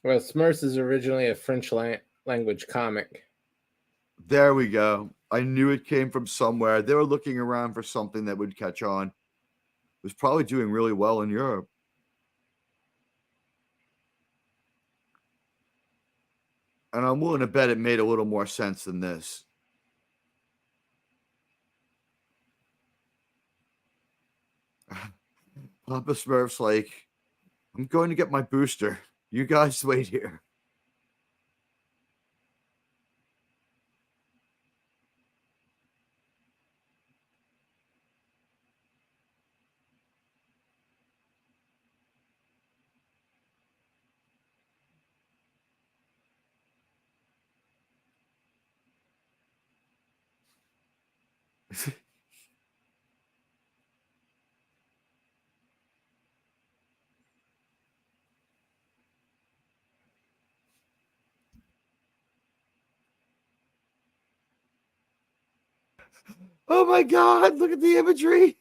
Well, Smurfs is originally a French language comic. There we go. I knew it came from somewhere. They were looking around for something that would catch on. It was probably doing really well in Europe. And I'm willing to bet it made a little more sense than this. Papa Smurf's like, I'm going to get my booster. You guys wait here. Oh my God! Look at the imagery.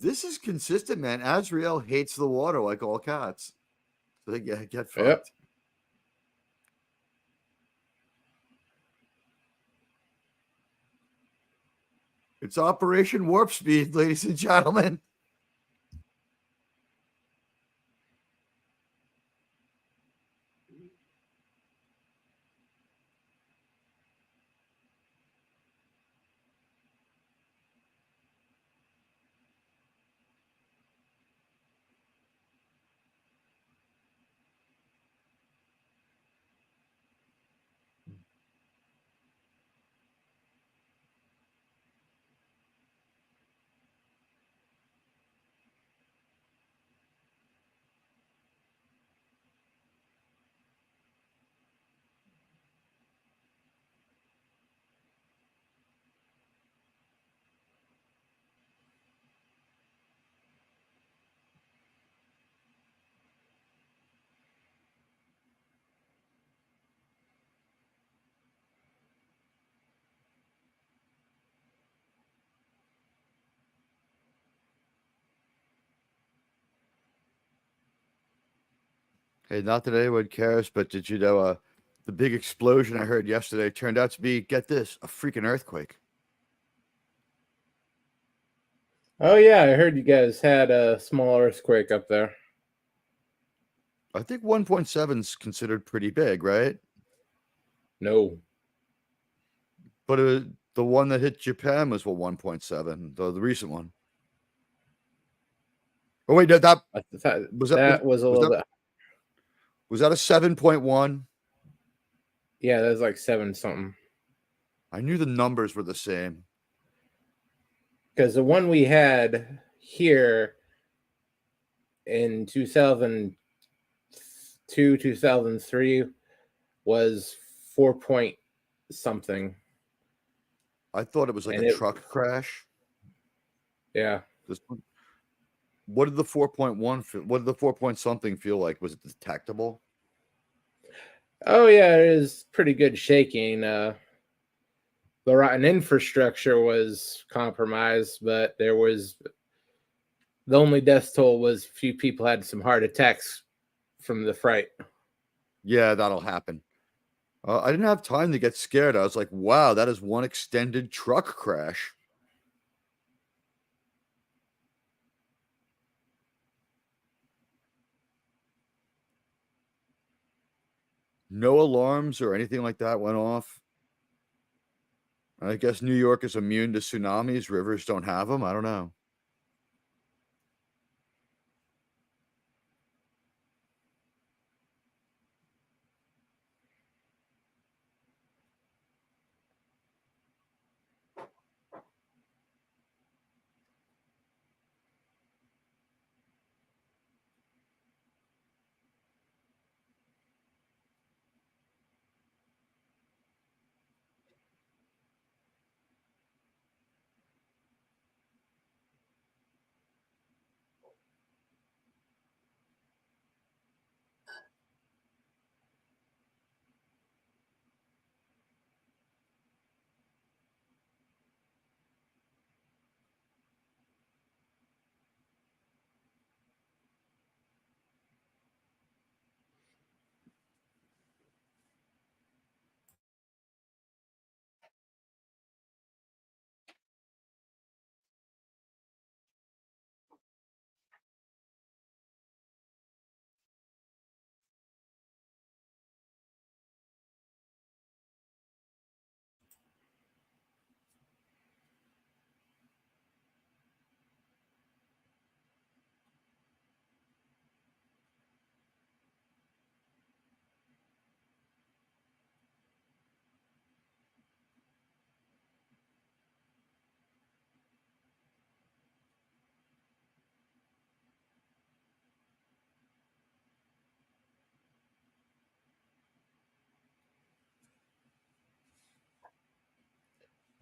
This is consistent, man. Azrael hates the water like all cats. So they get fucked. Yep. It's Operation Warp Speed, ladies and gentlemen. Hey, not that anyone cares, but did you know the big explosion I heard yesterday turned out to be, get this, a freaking earthquake. Oh yeah, I heard you guys had a small earthquake up there. I think 1.7 is considered pretty big, right? No. But the one that hit Japan was 1.7, the recent one. Oh wait, no, that I thought was that was a little bit. Was that a 7.1? Yeah, that was like 7 something. I knew the numbers were the same. Because the one we had here in 2002, 2003 was 4 point something. I thought it was like And a truck crash. Yeah. This one. What did the 4.1 feel? What did the 4 point something feel like? Was it detectable? Oh yeah, it is pretty good shaking. The rotten infrastructure was compromised, but there was the only death toll was a few people had some heart attacks from the fright. Yeah, that'll happen. I didn't have time to get scared. I was like, wow, that is one extended truck crash. No alarms or anything like that went off. I guess New York is immune to tsunamis. Rivers don't have them. I don't know.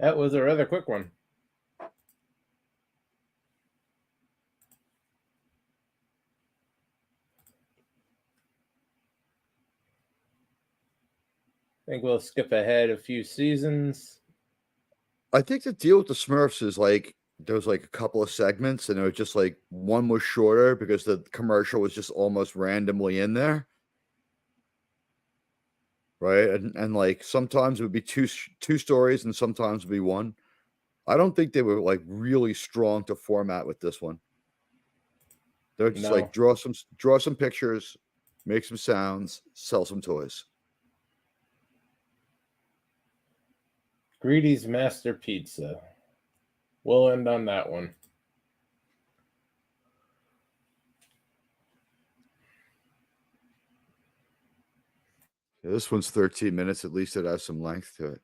That was a rather quick one. I think we'll skip ahead a few seasons. I think the deal with the Smurfs is like there was like a couple of segments, and it was just like one was shorter because the commercial was just almost randomly in there, right? And like sometimes it would be two stories, and sometimes it would be one. I don't think they were like really strong to format with this one. They're just No. like draw some pictures, make some sounds, sell some toys. Greedy's Master Pizza. We'll end on that one. Yeah, this one's 13 minutes. At least it has some length to it.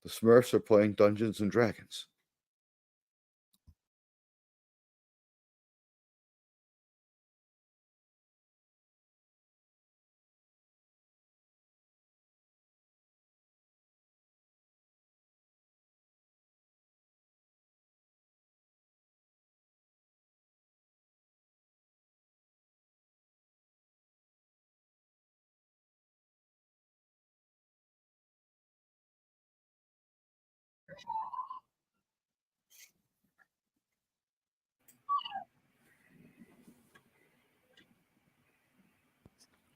The Smurfs are playing Dungeons and Dragons.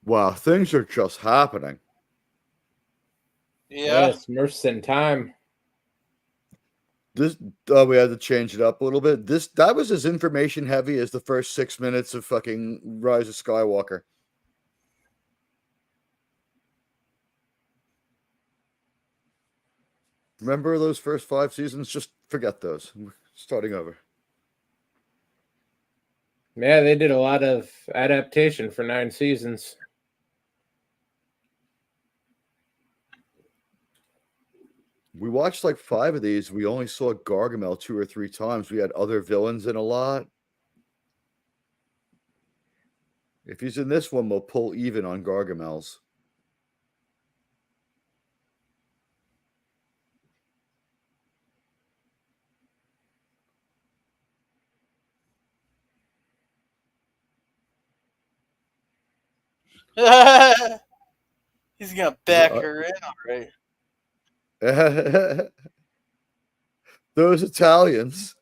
Wow, things are just happening. Yeah. Smurfs in time. This we had to change it up a little bit. That was as information heavy as the first 6 minutes of fucking Rise of Skywalker. Remember those first 5 seasons? Just forget those. We're starting over. Yeah, they did a lot of adaptation for 9 seasons. We watched like 5 of these. We only saw Gargamel 2 or 3 times. We had other villains in a lot. If he's in this one, we'll pull even on Gargamel's. He's gonna back her in already. Those Italians.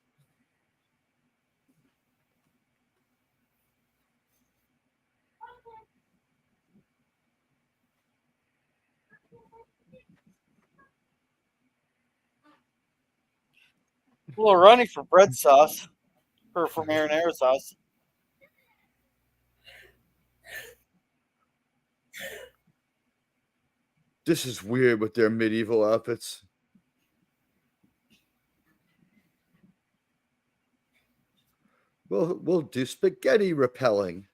A little runny for bread sauce, or for marinara sauce. This is weird with their medieval outfits. We'll do spaghetti repelling.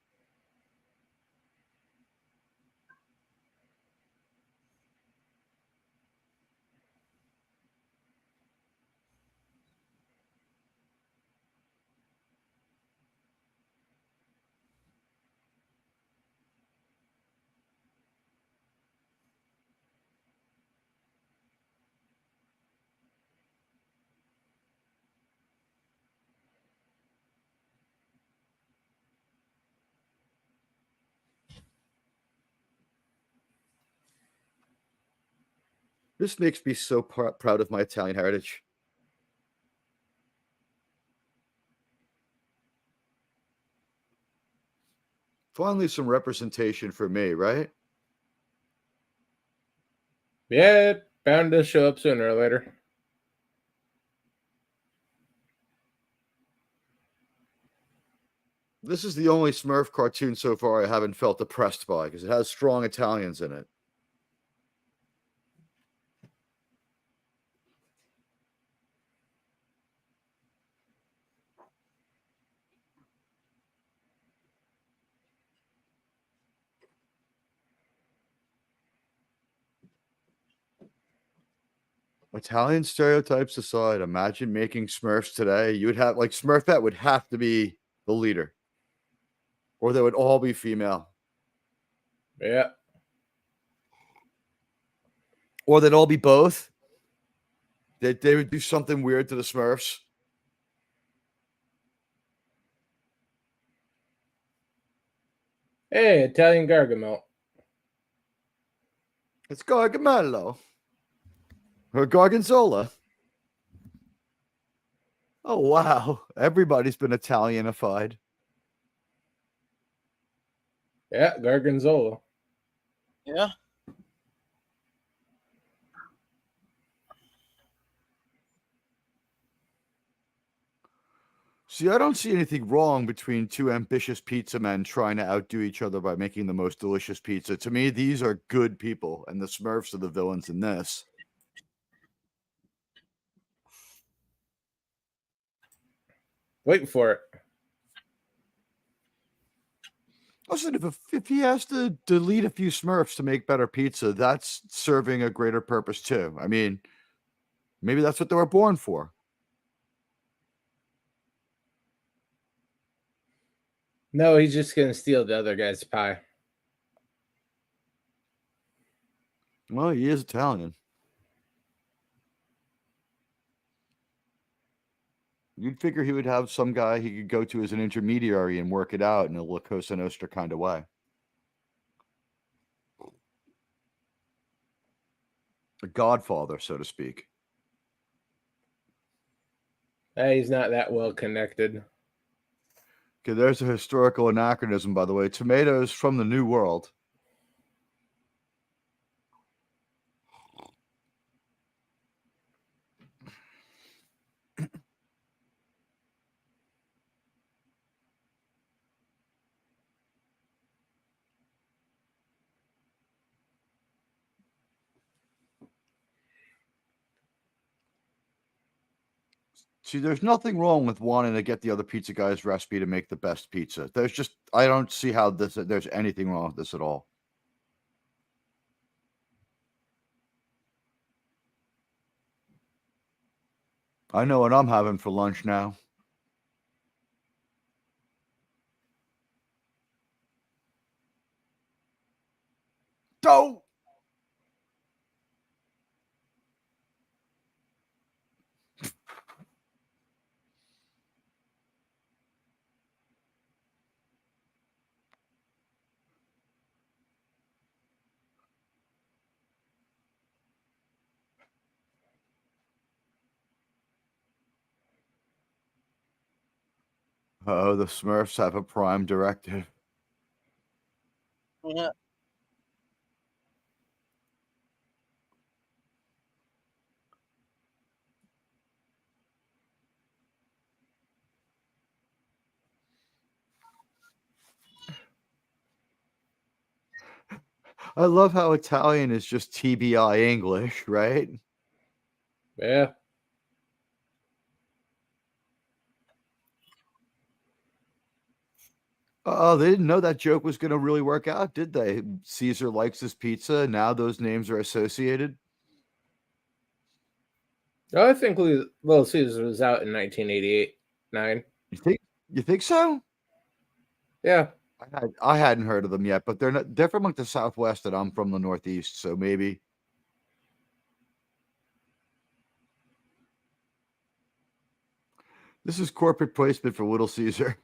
This makes me so proud of my Italian heritage. Finally, some representation for me, right? Yeah, bound to show up sooner or later. This is the only Smurf cartoon so far I haven't felt depressed by because it has strong Italians in it. Italian stereotypes aside, imagine making Smurfs today. You would have like Smurfette would have to be the leader, or they would all be female. Yeah. Or they'd all be both. They would do something weird to the Smurfs. Hey, Italian Gargamel. It's Gargamel. Or Gorgonzola. Oh, wow. Everybody's been Italianified. Yeah, Gorgonzola. Yeah. See, I don't see anything wrong between two ambitious pizza men trying to outdo each other by making the most delicious pizza. To me, these are good people, and the Smurfs are the villains in this. Wait for it. Listen, if he has to delete a few Smurfs to make better pizza, that's serving a greater purpose too. I mean, maybe that's what they were born for. No, he's just going to steal the other guy's pie. Well, he is Italian. You'd figure he would have some guy he could go to as an intermediary and work it out in a La Cosa Nostra kind of way. A godfather, so to speak. He's not that well connected. Okay, there's a historical anachronism, by the way. Tomatoes from the New World. See, there's nothing wrong with wanting to get the other pizza guy's recipe to make the best pizza. There's just, I don't see how there's anything wrong with this at all. I know what I'm having for lunch now. Don't! Oh, the Smurfs have a prime directive. Yeah. I love how Italian is just TBI English, right? Yeah. Oh, they didn't know that joke was going to really work out, did they? Caesar likes his pizza. Now those names are associated. Oh, I think Little Caesars was out in 1988-9. You think so? Yeah. I hadn't heard of them yet, but they're from like the Southwest and I'm from the Northeast, so maybe. This is corporate placement for Little Caesar.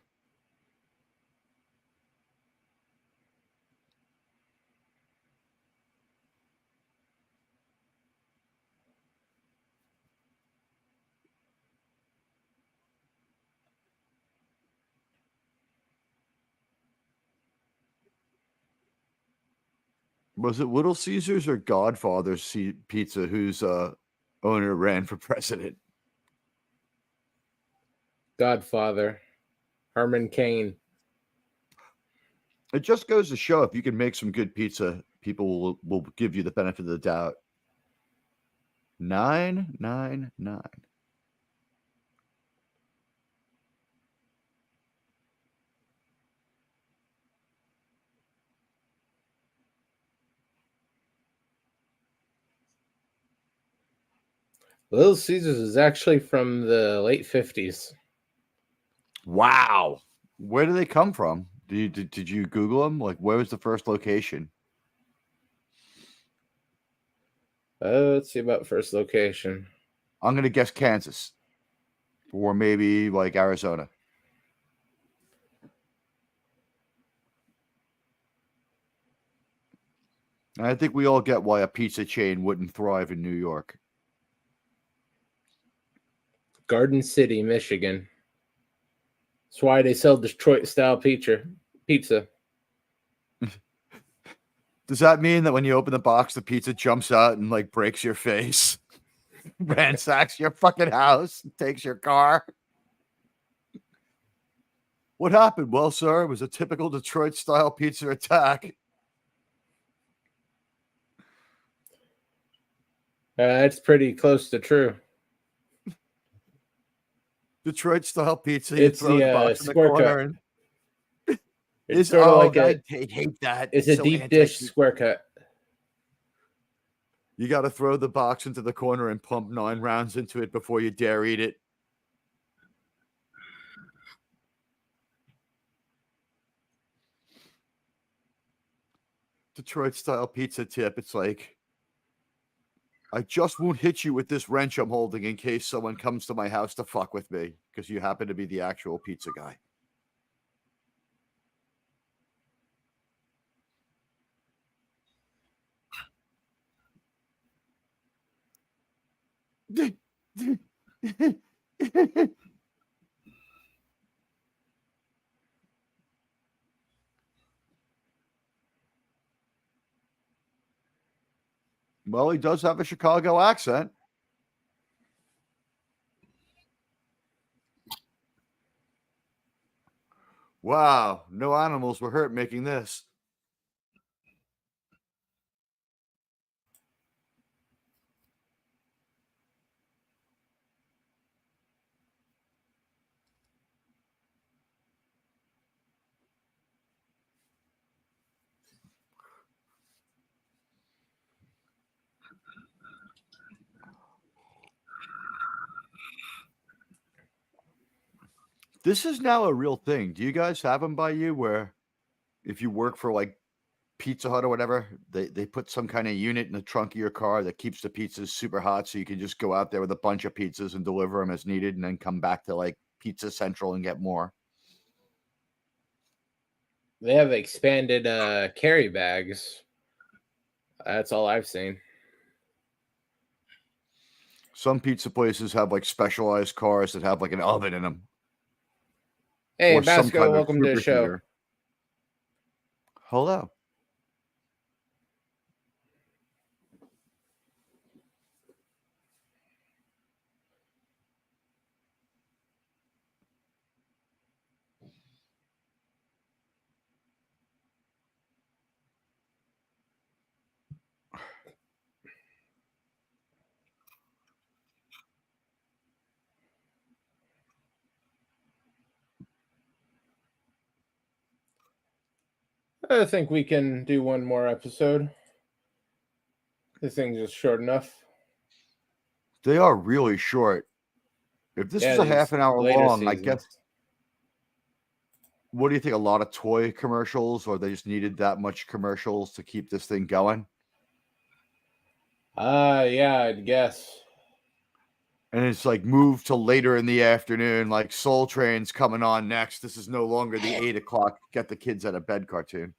Was it Little Caesars or Godfather's Pizza whose owner ran for president? Godfather. Herman Cain. It just goes to show if you can make some good pizza, people will give you the benefit of the doubt. 999. Little Caesars is actually from the late 50s. Wow. Where do they come from? Did you Google them? Like, where was the first location? Let's see about first location. I'm going to guess Kansas or maybe like Arizona. And I think we all get why a pizza chain wouldn't thrive in New York. Garden City, Michigan. That's why they sell Detroit-style pizza. Does that mean that when you open the box, the pizza jumps out and like breaks your face, ransacks your fucking house, takes your car? What happened? Well, sir, it was a typical Detroit-style pizza attack. That's pretty close to true. Detroit-style pizza. It's you throw the the box in the square corner cut. and It's sort of like I hate that. it's a so deep dish square cut. You got to throw the box into the corner and pump 9 rounds into it before you dare eat it. Detroit-style pizza tip. It's like, I just won't hit you with this wrench I'm holding in case someone comes to my house to fuck with me because you happen to be the actual pizza guy. Well, he does have a Chicago accent. Wow, no animals were hurt making this. This is now a real thing. Do you guys have them by you where if you work for like Pizza Hut or whatever, they put some kind of unit in the trunk of your car that keeps the pizzas super hot so you can just go out there with a bunch of pizzas and deliver them as needed and then come back to like Pizza Central and get more? They have expanded carry bags. That's all I've seen. Some pizza places have like specialized cars that have like an oven in them. Hey, or some Basco, kind of welcome to the show. superheater. Hello. I think we can do one more episode. This thing's just short enough. They are really short. If this was a half an hour long, I guess. What do you think? A lot of toy commercials, or they just needed that much commercials to keep this thing going? Yeah, I'd guess. And it's like moved to later in the afternoon, like Soul Train's coming on next. This is no longer the 8 o'clock get the kids out of bed cartoon.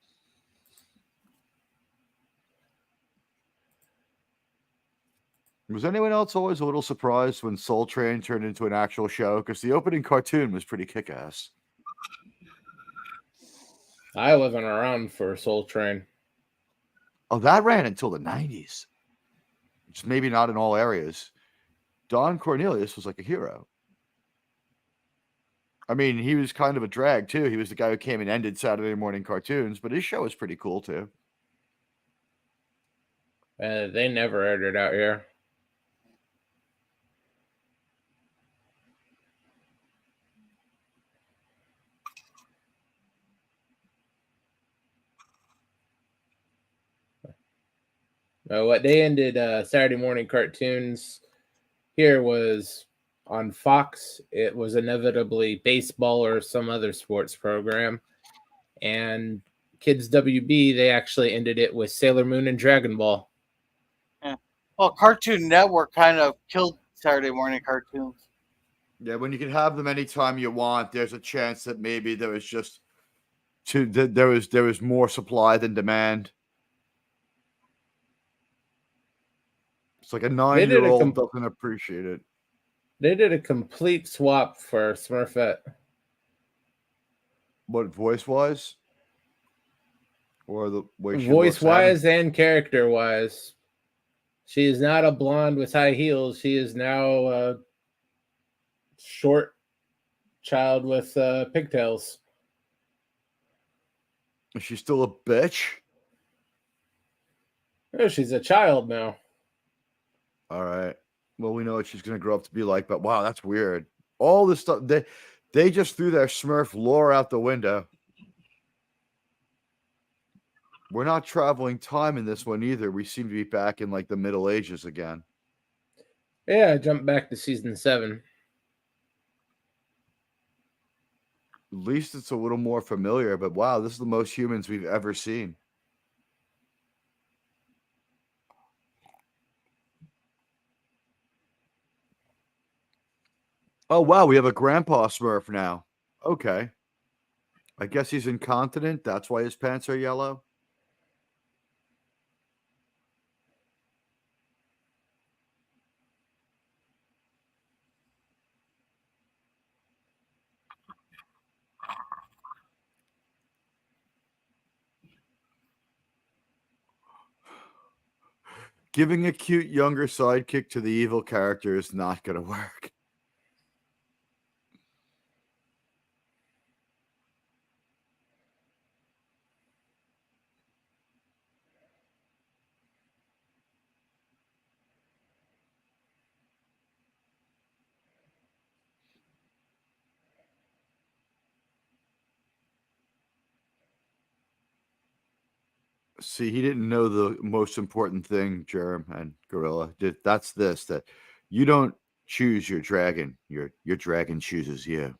Was anyone else always a little surprised when Soul Train turned into an actual show? Because the opening cartoon was pretty kick-ass. I wasn't around for Soul Train. Oh, that ran until the 90s. Just maybe not in all areas. Don Cornelius was like a hero. I mean, he was kind of a drag, too. He was the guy who came and ended Saturday morning cartoons, but his show was pretty cool, too. They never aired it out here. What they ended Saturday morning cartoons here was on Fox. It was inevitably baseball or some other sports program. And Kids WB, they actually ended it with Sailor Moon and Dragon Ball. Yeah. Well, Cartoon Network kind of killed Saturday morning cartoons. Yeah, when you can have them anytime you want, there's a chance that maybe there was just there was more supply than demand. It's like a They did 9-year-old doesn't appreciate it. They did a complete swap for Smurfette. What voice wise, or the way she Voice looks at him. wise and character wise. She is not a blonde with high heels. She is now a short child with pigtails. Is she still a bitch? Oh, she's a child now. All right. Well, we know what she's going to grow up to be like, but wow, that's weird. All this stuff they just threw their Smurf lore out the window. We're not traveling time in this one either. We seem to be back in like the Middle Ages again. Yeah, I jumped back to season 7. At least it's a little more familiar, but wow, this is the most humans we've ever seen. Oh, wow, we have a grandpa Smurf now. Okay. I guess he's incontinent. That's why his pants are yellow. Giving a cute younger sidekick to the evil character is not going to work. See, he didn't know the most important thing, Germ and Gorilla. That's this, that you don't choose your dragon. Your dragon chooses you.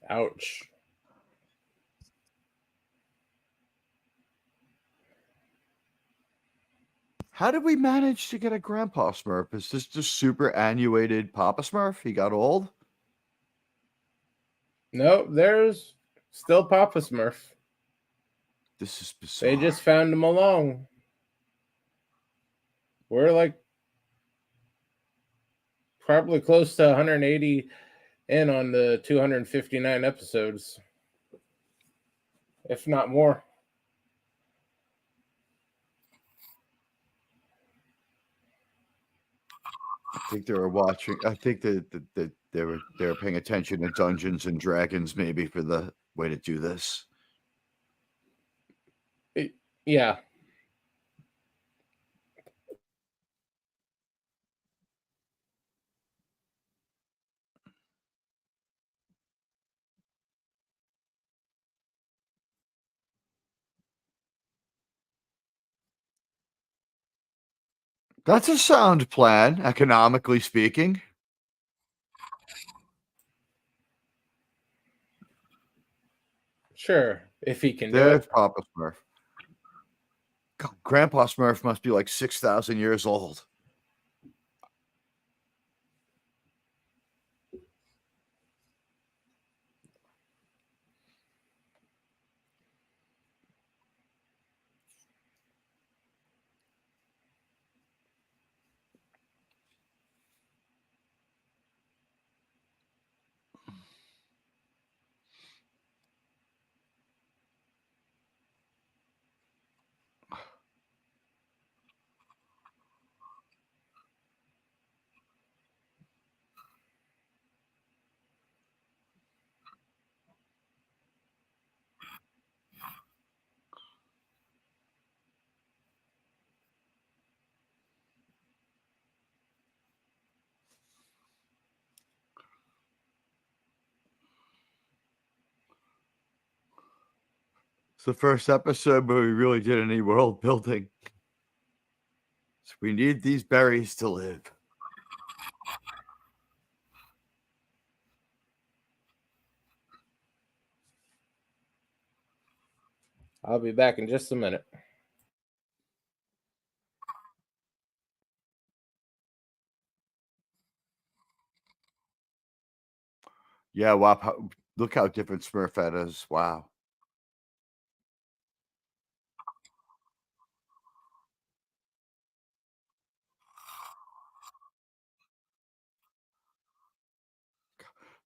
Ouch. How did we manage to get a grandpa Smurf? Is this just superannuated Papa Smurf? He got old? No, there's still Papa Smurf. This is bizarre. They just found him along. We're like probably close to 180 in on the 259 episodes, if not more. I think they were watching. I think that they were paying attention to Dungeons and Dragons, maybe, for the way to do this. Yeah. That's a sound plan, economically speaking. Sure, if he can do There's it. Papa Smurf. God, Grandpa Smurf must be like 6,000 years old. It's the first episode where we really did any world building. So we need these berries to live. I'll be back in just a minute. Yeah, wow. Look how different Smurfette is. Wow.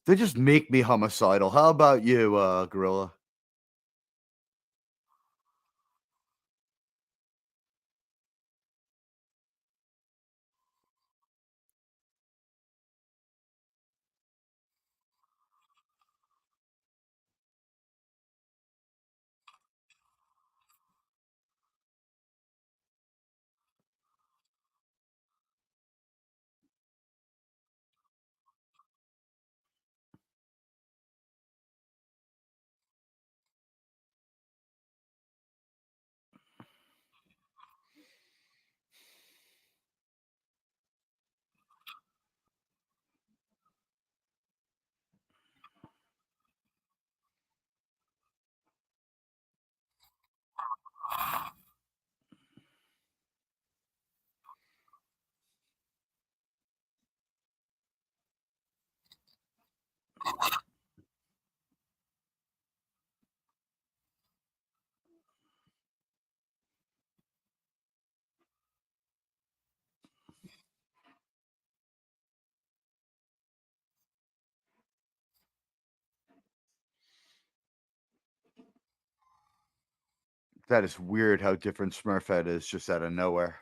They just make me homicidal. How about you, Gorilla? That is weird how different Smurfette is just out of nowhere.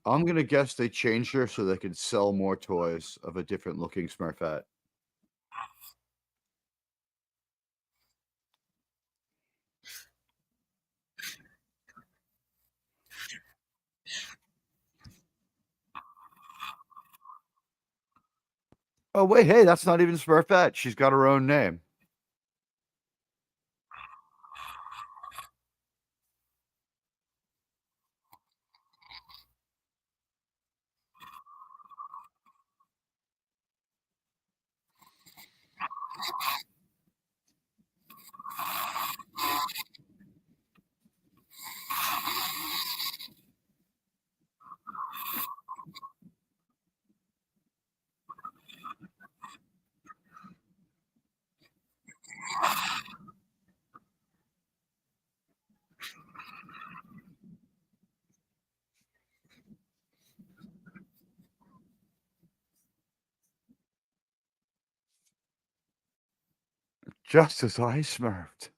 I'm going to guess they changed her so they could sell more toys of a different looking Smurfette. Oh, wait, hey, that's not even Smurfette. She's got her own name. Just as I smurfed.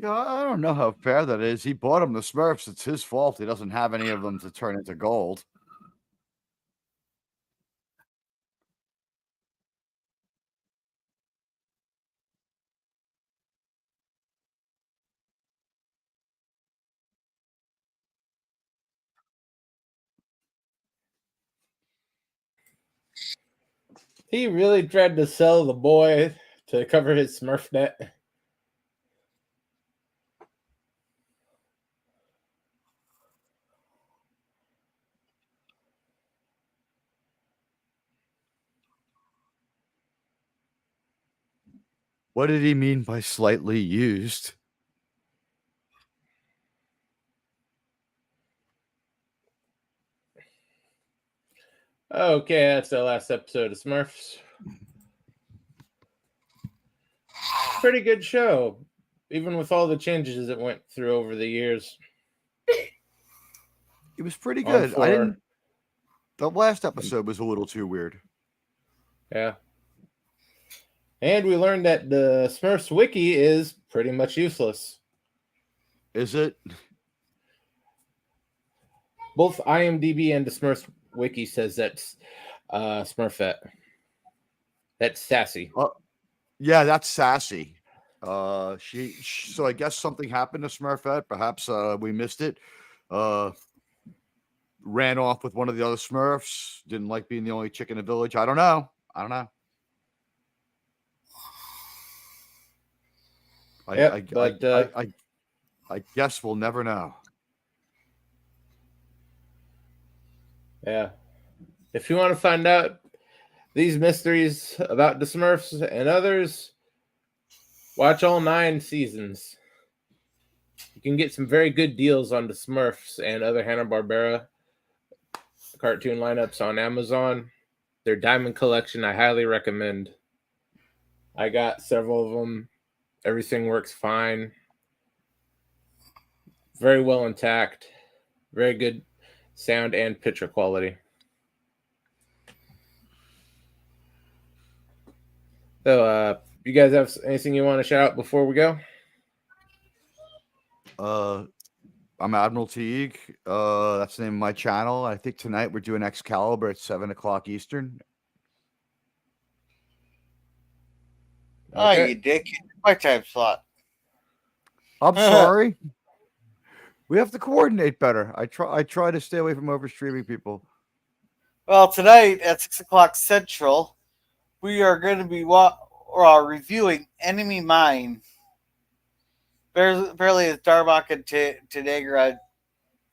I don't know how fair that is. He bought him the Smurfs. It's his fault. He doesn't have any of them to turn into gold. He really tried to sell the boy to cover his Smurf debt. What did he mean by slightly used? Okay, that's the last episode of Smurfs. Pretty good show, even with all the changes it went through over the years. It was pretty On good. I 4. didn't. The last episode was a little too weird. Yeah. And we learned that the Smurfs wiki is pretty much useless. Is it? Both IMDb and the Smurfs wiki says that's Smurfette. That's Sassy. Yeah, that's Sassy. So I guess something happened to Smurfette. Perhaps we missed it. Ran off with one of the other Smurfs. Didn't like being the only chick in the village. I don't know. I guess we'll never know. Yeah. If you want to find out these mysteries about the Smurfs and others, watch all 9 seasons. You can get some very good deals on the Smurfs and other Hanna-Barbera cartoon lineups on Amazon. Their Diamond collection, I highly recommend. I got several of them. Everything works fine. Very well intact. Very good sound and picture quality. So, you guys have anything you want to shout out before we go? I'm Admiral Teague. That's the name of my channel. I think tonight we're doing Excalibur at 7:00 Eastern. Oh, Okay. you dick. My time slot. I'm sorry. We have to coordinate better. I try to stay away from overstreaming people. Well, tonight at 6 o'clock Central, we are going to be reviewing Enemy Mine. Apparently, it's Darmok and Tanagra,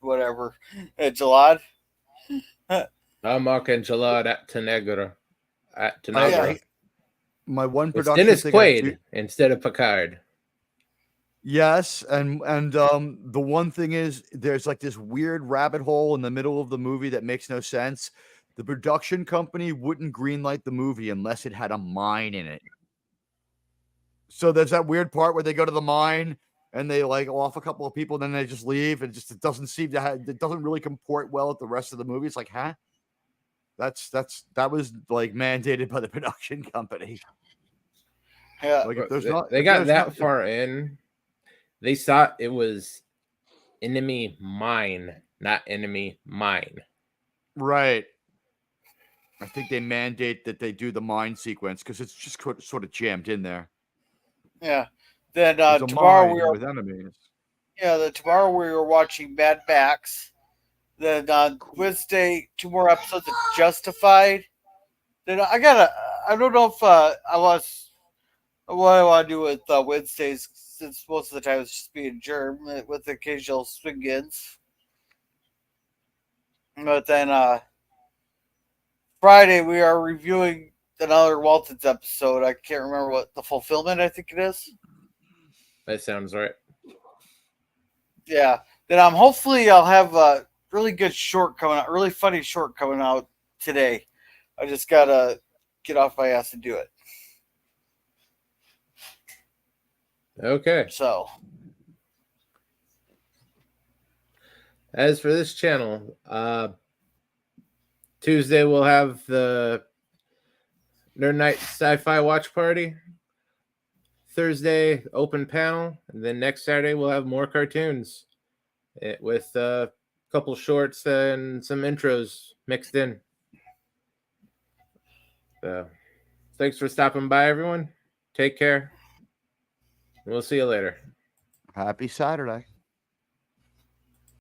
whatever. Jalad. Darmok and Jalad at Tanagra. Yeah. My one It's production Dennis thing I Quaid do- instead of Picard. Yes, and the one thing is there's like this weird rabbit hole in the middle of the movie that makes no sense. The production company wouldn't greenlight the movie unless it had a mine in it. So there's that weird part where they go to the mine and they like off a couple of people, and then they just leave, and it doesn't seem to have, it doesn't really comport well with the rest of the movie. It's like, huh? That was like mandated by the production company. Yeah. Like if there's not, They if got there's that not- far in. They thought it was Enemy Mine, not Enemy Mine. Right. I think they mandate that they do the mine sequence because it's just sort of jammed in there. Yeah. Then There's a tomorrow mine we are. with enemies. Yeah. Then tomorrow we are watching Mad Max. Then on Wednesday, 2 more episodes of Justified. Then I don't know if what I want to do with Wednesdays, since most of the time it's just being germ with occasional swing-ins. But then Friday we are reviewing another Walton's episode. I can't remember what the Fulfillment, I think it is. That sounds right. Yeah. Then hopefully I'll have a really good short coming out, really funny short coming out today. I just gotta get off my ass and do it. Okay. So As for this channel, Tuesday we'll have the Nerd Night Sci-Fi Watch Party. Thursday open panel, and then next Saturday we'll have more cartoons with a couple shorts and some intros mixed in. So, thanks for stopping by, everyone. Take care. We'll see you later. Happy Saturday.